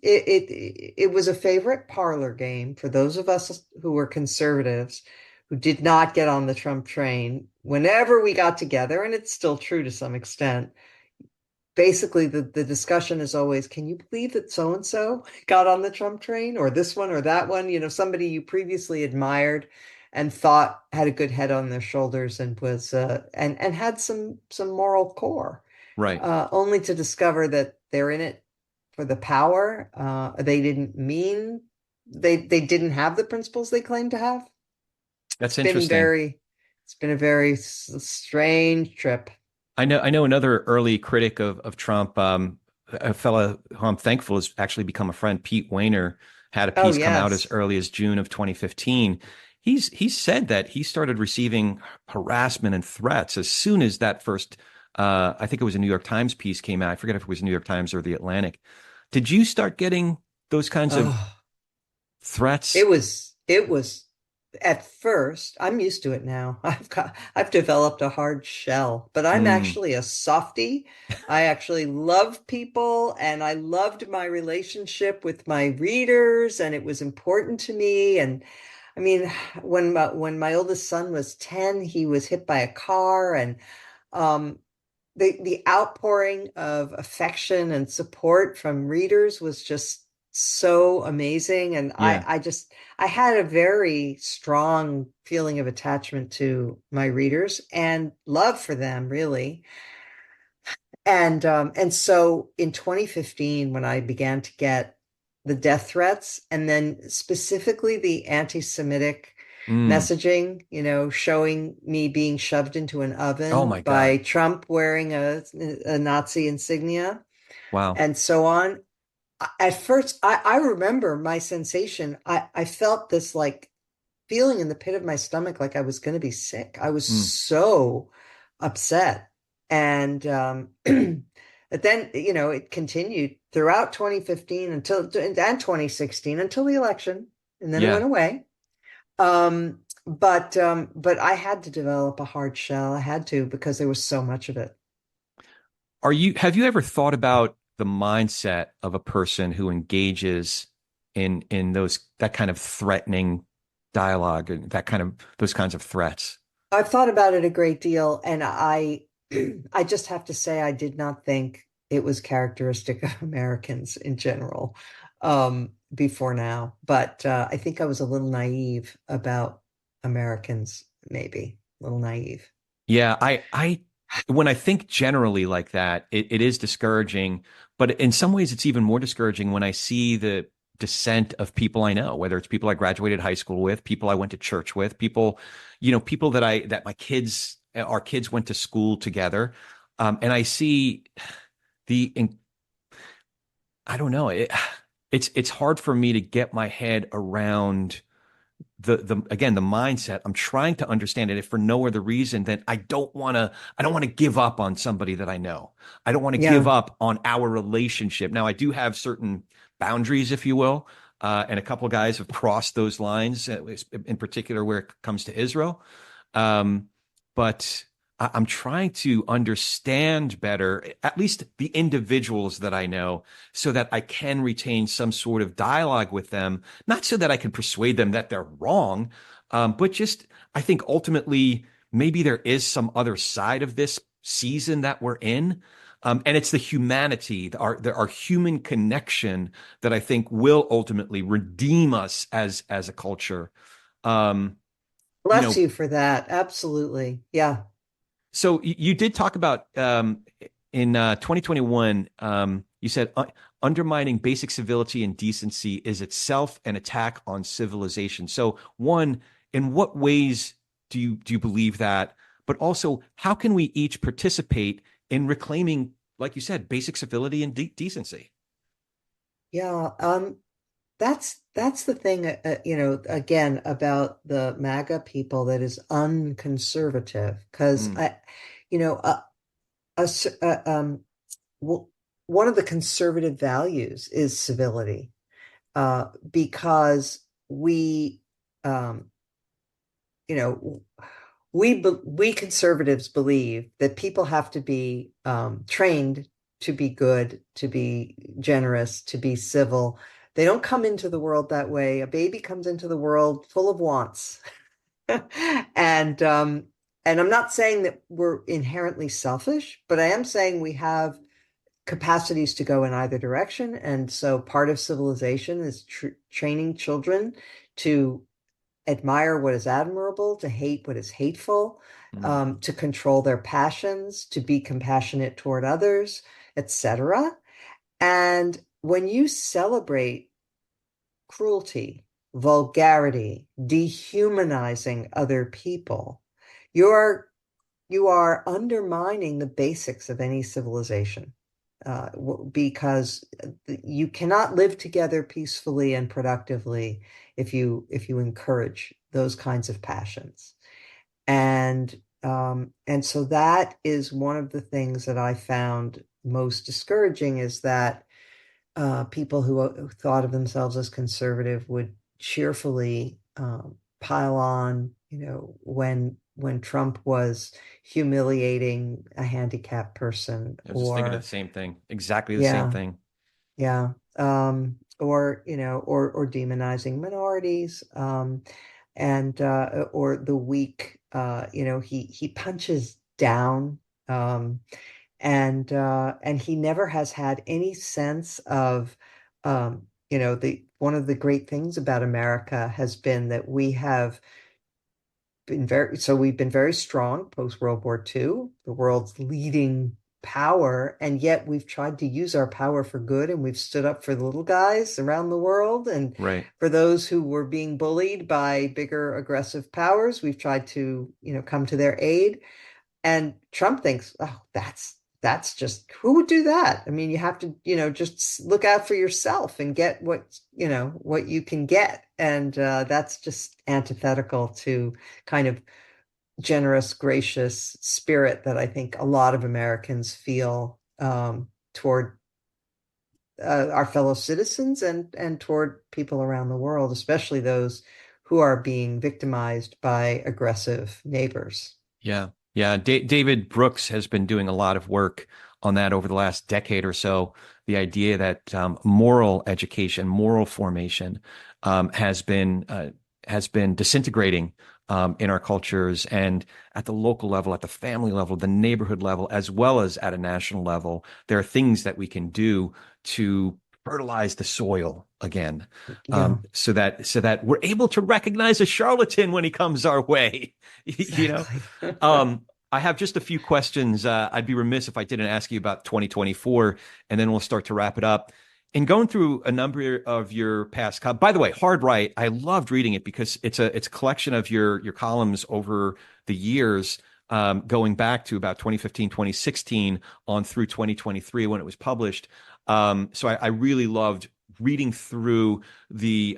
it was a favorite parlor game for those of us who were conservatives who did not get on the Trump train. Whenever we got together, and it's still true to some extent, basically the discussion is always, can you believe that so and so got on the Trump train, or this one or that one? Somebody you previously admired and thought had a good head on their shoulders and was and had some moral core, Right. only to discover that they're in it for the power. They didn't mean they didn't have the principles they claimed to have. That's Been interesting. very, it's been a very strange trip. I know another early critic of Trump, a fella who I'm thankful has actually become a friend, Pete Wehner, had a Oh, piece come out as yes. early as June of 2015. He's said that he started receiving harassment and threats as soon as that first, I think it was a New York Times piece came out. I forget if it was New York Times or the Atlantic. Did you start getting those kinds of Oh, threats? it was at first, I'm used to it now. I've developed a hard shell, but I'm Mm, actually a softie. I actually love people and I loved my relationship with my readers and it was important to me. And I mean, when my oldest son was 10, he was hit by a car and um the outpouring of affection and support from readers was just so amazing. And yeah. I had a very strong feeling of attachment to my readers and love for them, really. And so in 2015, when I began to get the death threats and then specifically the anti-Semitic Mm. messaging, showing me being shoved into an Oh oven my by God. Trump wearing a Nazi insignia Wow. and so on. At first, I remember my sensation. I felt this like feeling in the pit of my stomach like I was going to be sick. I was Mm. so upset. And but then, it continued throughout 2015 and 2016 until the election, and then it Yeah. went away. But I had to develop a hard shell. I had to because there was so much of it. Have you ever thought about the mindset of a person who engages in that kind of threatening dialogue and those kinds of threats? I've thought about it a great deal, and I just have to say I did not think it was characteristic of Americans in general before now. But I think I was a little naive about Americans, maybe a little naive. Yeah, when I think generally like that, it is discouraging, but in some ways it's even more discouraging when I see the dissent of people I know, whether it's people I graduated high school with, people I went to church with, people that our kids went to school together. And I see the I don't know. It's hard for me to get my head around the again the mindset. I'm trying to understand it if for no other reason than I don't want to give up on somebody that I know. I don't want to give Yeah. up on our relationship. Now I do have certain boundaries, if you will, and a couple of guys have crossed those lines, in particular where it comes to Israel. Um, but I'm trying to understand better, at least the individuals that I know, so that I can retain some sort of dialogue with them, not so that I can persuade them that they're wrong, but just I think ultimately maybe there is some other side of this season that we're in. And it's the humanity, our human connection that I think will ultimately redeem us as a culture. Um, you Bless know, you for that. Absolutely. Yeah. So you did talk about in 2021, you said undermining basic civility and decency is itself an attack on civilization. So one, in what ways do you believe that? But also, how can we each participate in reclaiming, like you said, basic civility and decency? Yeah. That's the thing, again, about the MAGA people that is unconservative, because Mm, I, you know, a, s- w- one of the conservative values is civility, because um, you know, we conservatives believe that people have to be trained to be good, to be generous, to be civil. They don't come into the world that way. A baby comes into the world full of wants. And and I'm not saying that we're inherently selfish, but I am saying we have capacities to go in either direction. And so part of civilization is training children to admire what is admirable, to hate what is hateful, mm. to control their passions, to be compassionate toward others, etc. And when you celebrate cruelty, vulgarity, dehumanizing other people, you're you are undermining the basics of any civilization, because you cannot live together peacefully and productively if you encourage those kinds of passions. And so that is one of the things that I found most discouraging, is that people who thought of themselves as conservative would cheerfully pile on, when Trump was humiliating a handicapped person, I was just thinking of the or same thing, exactly the same yeah, thing. yeah, or or demonizing minorities, and or the weak. He punches down. And he never has had any sense of, the one of the great things about America has been that we've been very strong post World War II, the world's leading power, and yet we've tried to use our power for good, and we've stood up for the little guys around the world, and Right. for those who were being bullied by bigger aggressive powers, we've tried to, come to their aid. And Trump thinks, oh, that's just, who would do that? I mean, you have to, just look out for yourself and get what you can get. And that's just antithetical to kind of generous, gracious spirit that I think a lot of Americans feel, toward our fellow citizens, and toward people around the world, especially those who are being victimized by aggressive neighbors. Yeah. Yeah. David Brooks has been doing a lot of work on that over the last decade or so. The idea that moral education, moral formation, has been disintegrating in our cultures, and at the local level, at the family level, the neighborhood level, as well as at a national level. There are things that we can do to fertilize the soil again, Yeah, so that we're able to recognize a charlatan when he comes our way. You know. exactly. I have just a few questions. I'd be remiss if I didn't ask you about 2024, and then we'll start to wrap it up. In going through a number of your past, by the way, Hard Right, I loved reading it because it's a collection of your columns over the years. going back to about 2015, 2016 on through 2023 when it was published. So I really loved reading through the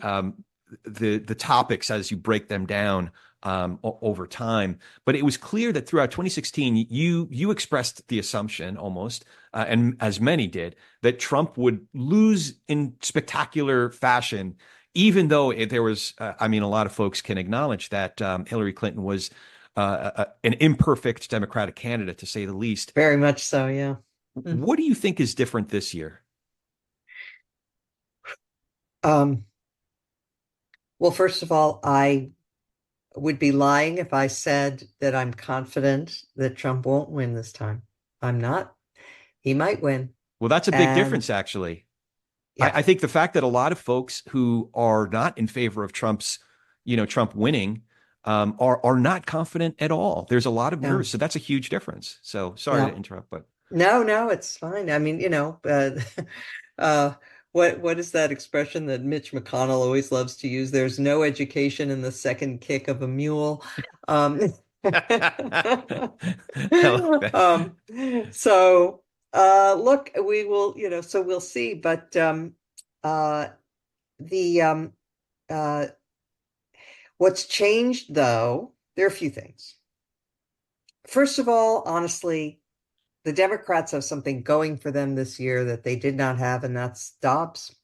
topics as you break them down over time. But it was clear that throughout 2016, you expressed the assumption almost, and as many did, that Trump would lose in spectacular fashion, even though there was, I mean, a lot of folks can acknowledge that Hillary Clinton was an imperfect Democratic candidate, to say the least. Very much so, yeah. What do you think is different this year? Well, first of all, I would be lying if I said that I'm confident that Trump won't win this time. I'm not. He might win. Well, that's a big And difference, actually. yeah, I think the fact that a lot of folks who are not in favor of Trump's, Trump winning, are not confident at all. There's a lot of yeah, nerves, so that's a huge difference. So sorry yeah. to interrupt, but No, it's fine. I mean, uh, what is that expression that Mitch McConnell always loves to use? There's no education in the second kick of a mule. Um, I like that. um, so look, we will, so we'll see. But the uh, what's changed though, there are a few things. First of all, honestly, the Democrats have something going for them this year that they did not have, and that's Dobbs.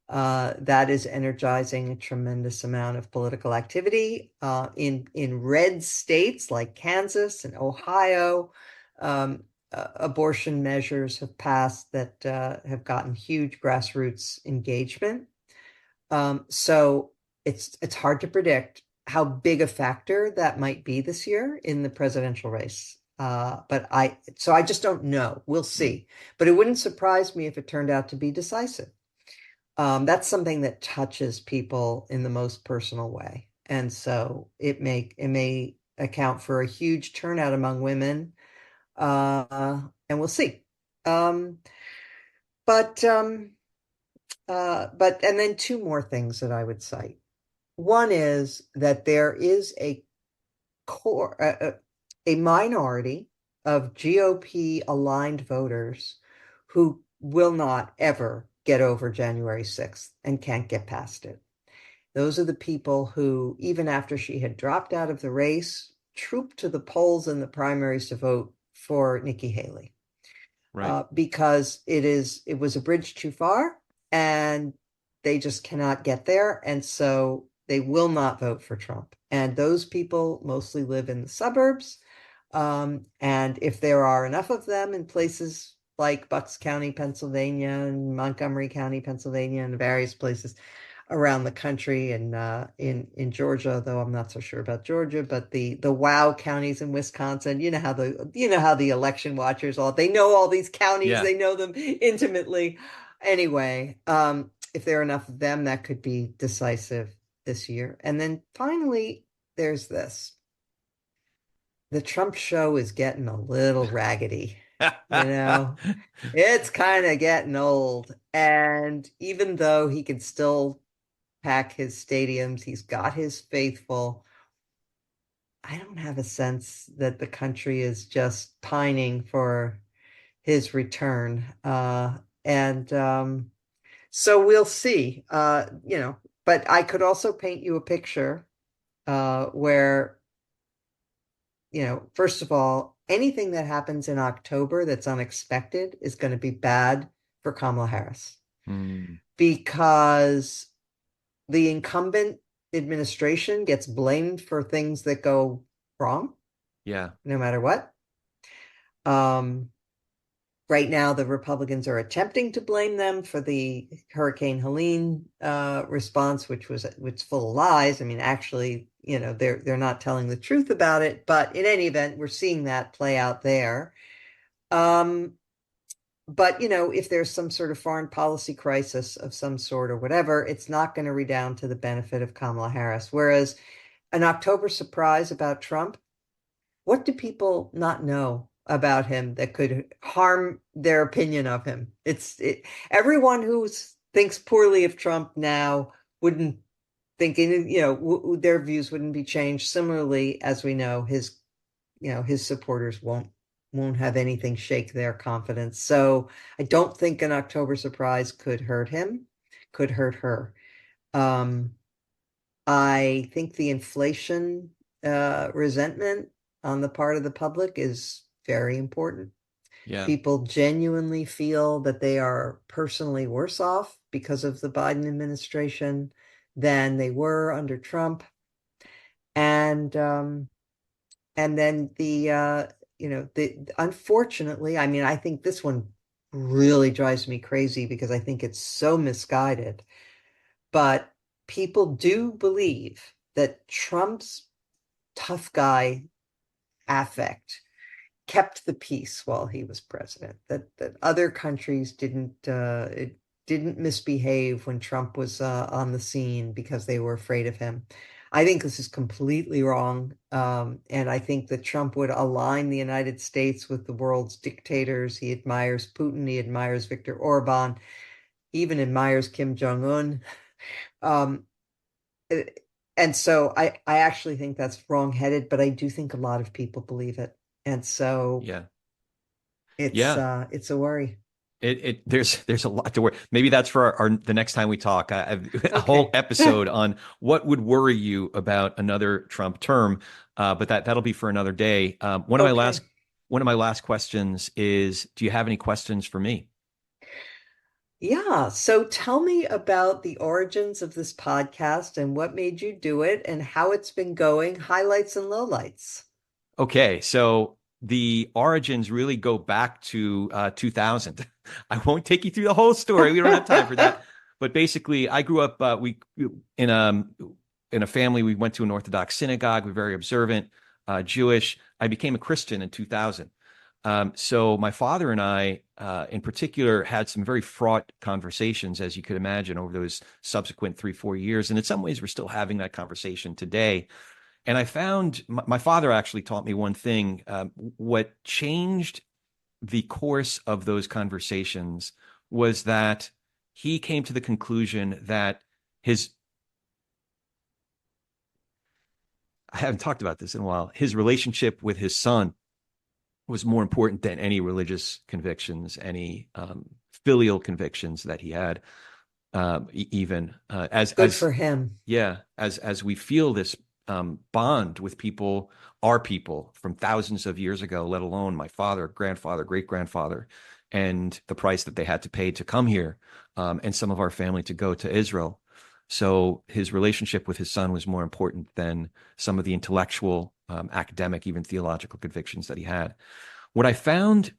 That is energizing a tremendous amount of political activity in red states like Kansas and Ohio. Abortion measures have passed that have gotten huge grassroots engagement. So it's hard to predict how big a factor that might be this year in the presidential race. But I just don't know. We'll see. But it wouldn't surprise me if it turned out to be decisive. That's something that touches people in the most personal way. And so it may account for a huge turnout among women. And we'll see. But and then two more things that I would cite. One is that there is a core, a minority of GOP aligned voters who will not ever get over January 6th and can't get past it. Those are the people who, even after she had dropped out of the race, trooped to the polls in the primaries to vote for Nikki Haley. Right. Because it was a bridge too far and they just cannot get there. And so they will not vote for Trump. And those people mostly live in the suburbs. And if there are enough of them in places like Bucks County, Pennsylvania, and Montgomery County, Pennsylvania, and various places around the country, and in Georgia, though I'm not so sure about Georgia, but the WOW counties in Wisconsin, you know how the election watchers they know all these counties, Yeah. they know them intimately. Anyway, if there are enough of them, that could be decisive this year. And then finally, there's this. The Trump show is getting a little raggedy. It's kind of getting old. And even though he can still pack his stadiums, he's got his faithful, I don't have a sense that the country is just pining for his return. And so we'll see. But I could also paint you a picture where, first of all, anything that happens in October that's unexpected is going to be bad for Kamala Harris. Because the incumbent administration gets blamed for things that go wrong. Yeah. No matter what. Right now, the Republicans are attempting to blame them for the Hurricane Helene response, which full of lies. I mean, actually, they're not telling the truth about it. But in any event, we're seeing that play out there. But, if there's some sort of foreign policy crisis of some sort or whatever, it's not going to redound to the benefit of Kamala Harris. Whereas an October surprise about Trump, what do people not know about him that could harm their opinion of him? Everyone who thinks poorly of Trump now wouldn't think, their views wouldn't be changed. Similarly, as we know, his his supporters won't have anything shake their confidence. So I don't think an October surprise could hurt him, could hurt her. I think the inflation resentment on the part of the public is very important. Yeah. People genuinely feel that they are personally worse off because of the Biden administration than they were under Trump. And then unfortunately, I mean, I think this one really drives me crazy because I think it's so misguided. But people do believe that Trump's tough guy affect kept the peace while he was president, that other countries didn't misbehave when Trump was on the scene because they were afraid of him. I think this is completely wrong. And I think that Trump would align the United States with the world's dictators. He admires Putin, he admires Viktor Orban, even admires Kim Jong-un. And so I actually think that's wrong-headed, but I do think a lot of people believe it. And so it's a worry. There's a lot to worry. Maybe that's for the next time we talk. I have a whole episode on what would worry you about another Trump term, but that'll be for another day. One of my last questions is, do you have any questions for me? Yeah. So tell me about the origins of this podcast and what made you do it and how it's been going, highlights and lowlights. Okay, so the origins really go back to 2000. I won't take you through the whole story. We don't have time for that. But basically, I grew up in a family. We went to an Orthodox synagogue. We're very observant, Jewish. I became a Christian in 2000. So my father and I, in particular, had some very fraught conversations, as you could imagine, over those subsequent 3-4 years. And in some ways, we're still having that conversation today. And I found my father actually taught me one thing. What changed the course of those conversations was that he came to the conclusion that I haven't talked about this in a while, his relationship with his son was more important than any religious convictions, any filial convictions that he had, even as Good for him. Yeah, as we feel this bond with people, our people from thousands of years ago, let alone my father, grandfather, great-grandfather, and the price that they had to pay to come here, and some of our family to go to Israel. So his relationship with his son was more important than some of the intellectual, academic, even theological convictions that he had. What I found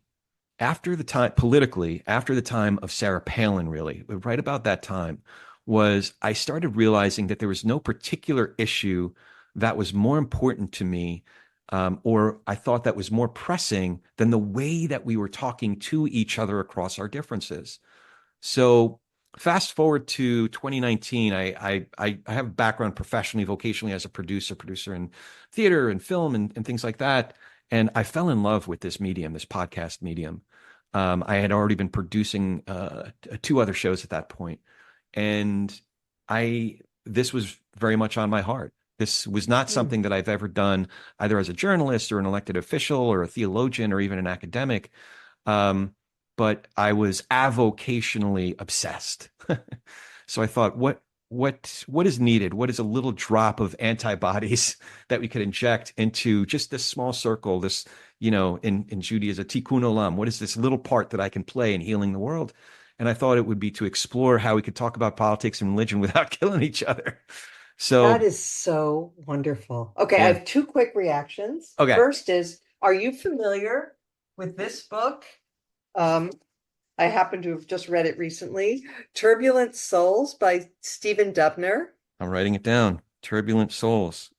after the time, politically, after the time of Sarah Palin, really, right about that time, was I started realizing that there was no particular issue that was more important to me, or I thought that was more pressing than the way that we were talking to each other across our differences. So fast forward to 2019, I have a background professionally, vocationally as a producer in theater and film and things like that. And I fell in love with this medium, this podcast medium. I had already been producing 2 other shows at that point. And this was very much on my heart. This was not something that I've ever done either as a journalist or an elected official or a theologian or even an academic. But I was avocationally obsessed. So I thought, what is needed? What is a little drop of antibodies that we could inject into just this small circle, this, in Judaism, tikkun olam? What is this little part that I can play in healing the world? And I thought it would be to explore how we could talk about politics and religion without killing each other. So that is so wonderful. Okay, yeah. I have 2 quick reactions. Okay. First is, are you familiar with this book? I happen to have just read it recently. Turbulent Souls by Stephen Dubner. I'm writing it down. Turbulent Souls.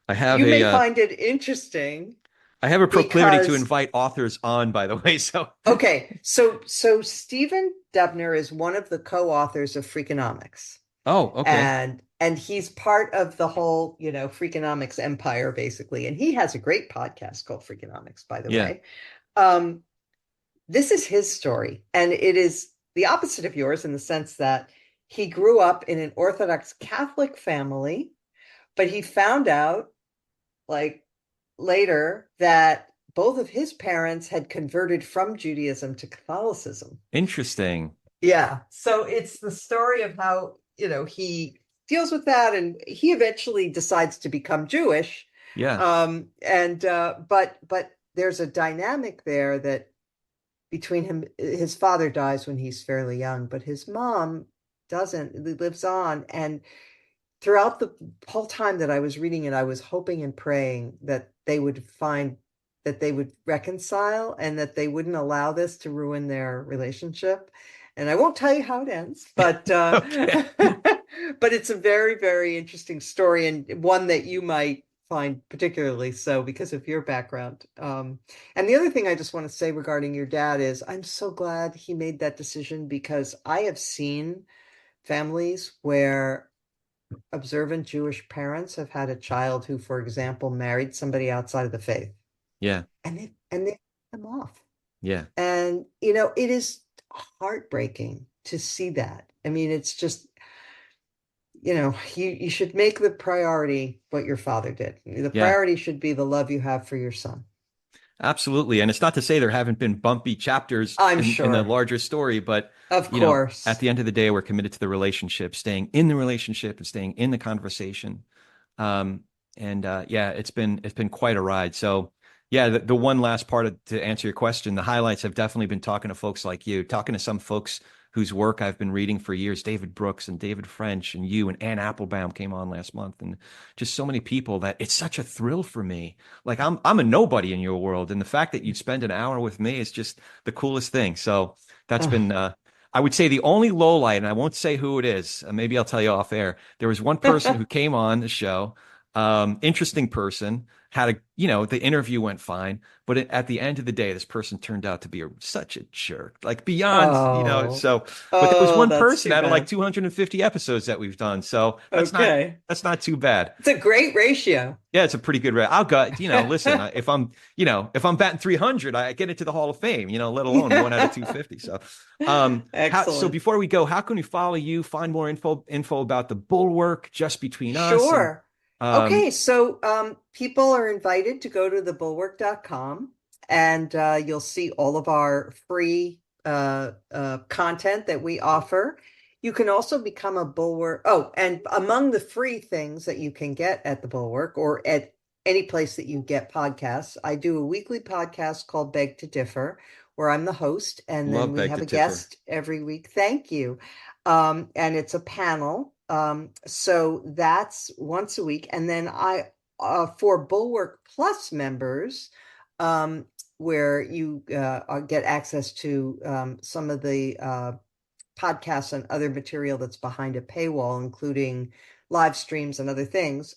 You may find it interesting. I have a proclivity to invite authors on, by the way. So okay, so Stephen Dubner is one of the co-authors of Freakonomics. Oh, okay. And he's part of the whole, Freakonomics empire, basically. And he has a great podcast called Freakonomics, by the way. This is his story. And it is the opposite of yours in the sense that he grew up in an Orthodox Catholic family, but he found out, like later that both of his parents had converted from Judaism to Catholicism. Interesting. Yeah. So it's the story of how, he deals with that, and he eventually decides to become Jewish. Yeah. But there's a dynamic there that between him, his father dies when he's fairly young, but his mom doesn't, lives on. And throughout the whole time that I was reading it, I was hoping and praying that they would reconcile and that they wouldn't allow this to ruin their relationship. And I won't tell you how it ends, but Okay. but it's a very, very interesting story, and one that you might find particularly so because of your background. And the other thing I just want to say regarding your dad is I'm so glad he made that decision, because I have seen families where observant Jewish parents have had a child who, for example, married somebody outside of the faith, Yeah. and they put them off. Yeah. And it is heartbreaking to see that. I mean, it's just, you should make the priority what your father did. The Yeah. priority should be the love you have for your son. Absolutely. And it's not to say there haven't been bumpy chapters I'm in the sure. larger story, but Of at course. the end of the day, we're committed to the relationship, staying in the relationship and staying in the conversation. Yeah, it's been quite a ride. So yeah, the one last part to answer your question, the highlights have definitely been talking to folks like you, talking to some folks whose work I've been reading for years, David Brooks and David French and you and Ann Applebaum came on last month, and just so many people that it's such a thrill for me. Like I'm a nobody in your world, and the fact that you'd spend an hour with me is just the coolest thing. So that's been I would say the only low light, and I won't say who it is. Maybe I'll tell you off air. There was one person who came on the show, interesting person, the interview went fine, but at the end of the day, this person turned out to be such a jerk, like beyond, Oh, so, but there was one that's person too out of like bad. 250 episodes that we've done. So Okay. that's not too bad. It's a great ratio. Yeah, it's a pretty good rate. I'll go, listen, if I'm batting 300, I get into the Hall of Fame, let alone one out of 250. So, so Excellent. before we go, how can we follow you, find more info about the Bulwark, Just Between Us, and, Sure. Okay, so people are invited to go to thebulwark.com, and you'll see all of our free content that we offer. You can also become a Bulwark. Oh, and among the free things that you can get at the Bulwark or at any place that you get podcasts, I do a weekly podcast called Beg to Differ, where I'm the host, and then love we Beg have to a Differ. guest every week. Thank you. And it's a panel. So that's once a week. And then for Bulwark Plus members, where you get access to some of the podcasts and other material that's behind a paywall, including live streams and other things.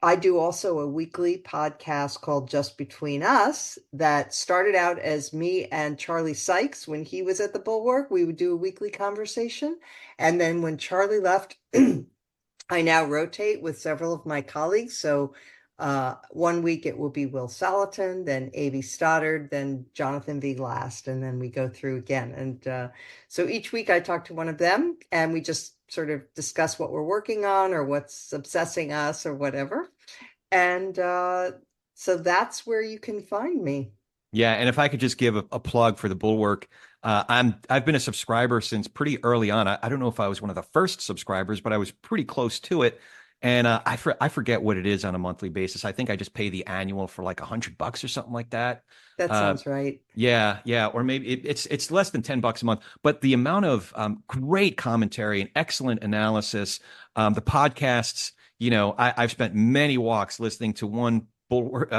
I do also a weekly podcast called Just Between Us that started out as me and Charlie Sykes when he was at the Bulwark. We would do a weekly conversation. And then when Charlie left, I now rotate with several of my colleagues. So one week it will be Will Salatin, then A.B. Stoddard, then Jonathan V. Last, and then we go through again. And so each week I talk to one of them, and we just sort of discuss what we're working on or what's obsessing us or whatever. And so that's where you can find me. Yeah, and if I could just give a plug for the Bulwark, I've been a subscriber since pretty early on. I don't know if I was one of the first subscribers, but I was pretty close to it. And I forget what it is on a monthly basis. I think I just pay the annual for like $100 or something like that. That sounds right. Yeah, or maybe it's less than $10 a month. But the amount of great commentary and excellent analysis, the podcasts. I've spent many walks listening to one Bulwark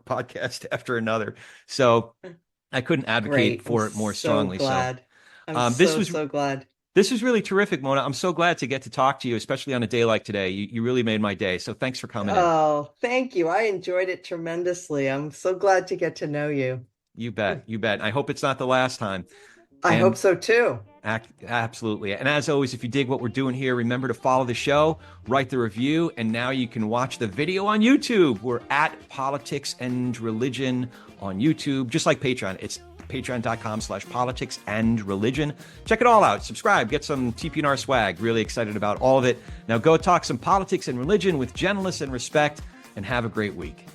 podcast after another. So I couldn't advocate Great. for I'm it more so strongly. glad. So I'm so glad. this was really terrific, Mona. I'm so glad to get to talk to you, especially on a day like today. You really made my day. So thanks for coming in. Oh, thank you. I enjoyed it tremendously. I'm so glad to get to know you. You bet. You bet. I hope it's not the last time. I hope And so too. absolutely. And as always, if you dig what we're doing here, remember to follow the show, write the review, and now you can watch the video on YouTube. We're at Politics and Religion on YouTube, just like Patreon. It's patreon.com/politics and religion. Check it all out. Subscribe, get some TPNR swag. Really excited about all of it. Now go talk some politics and religion with gentleness and respect, and have a great week.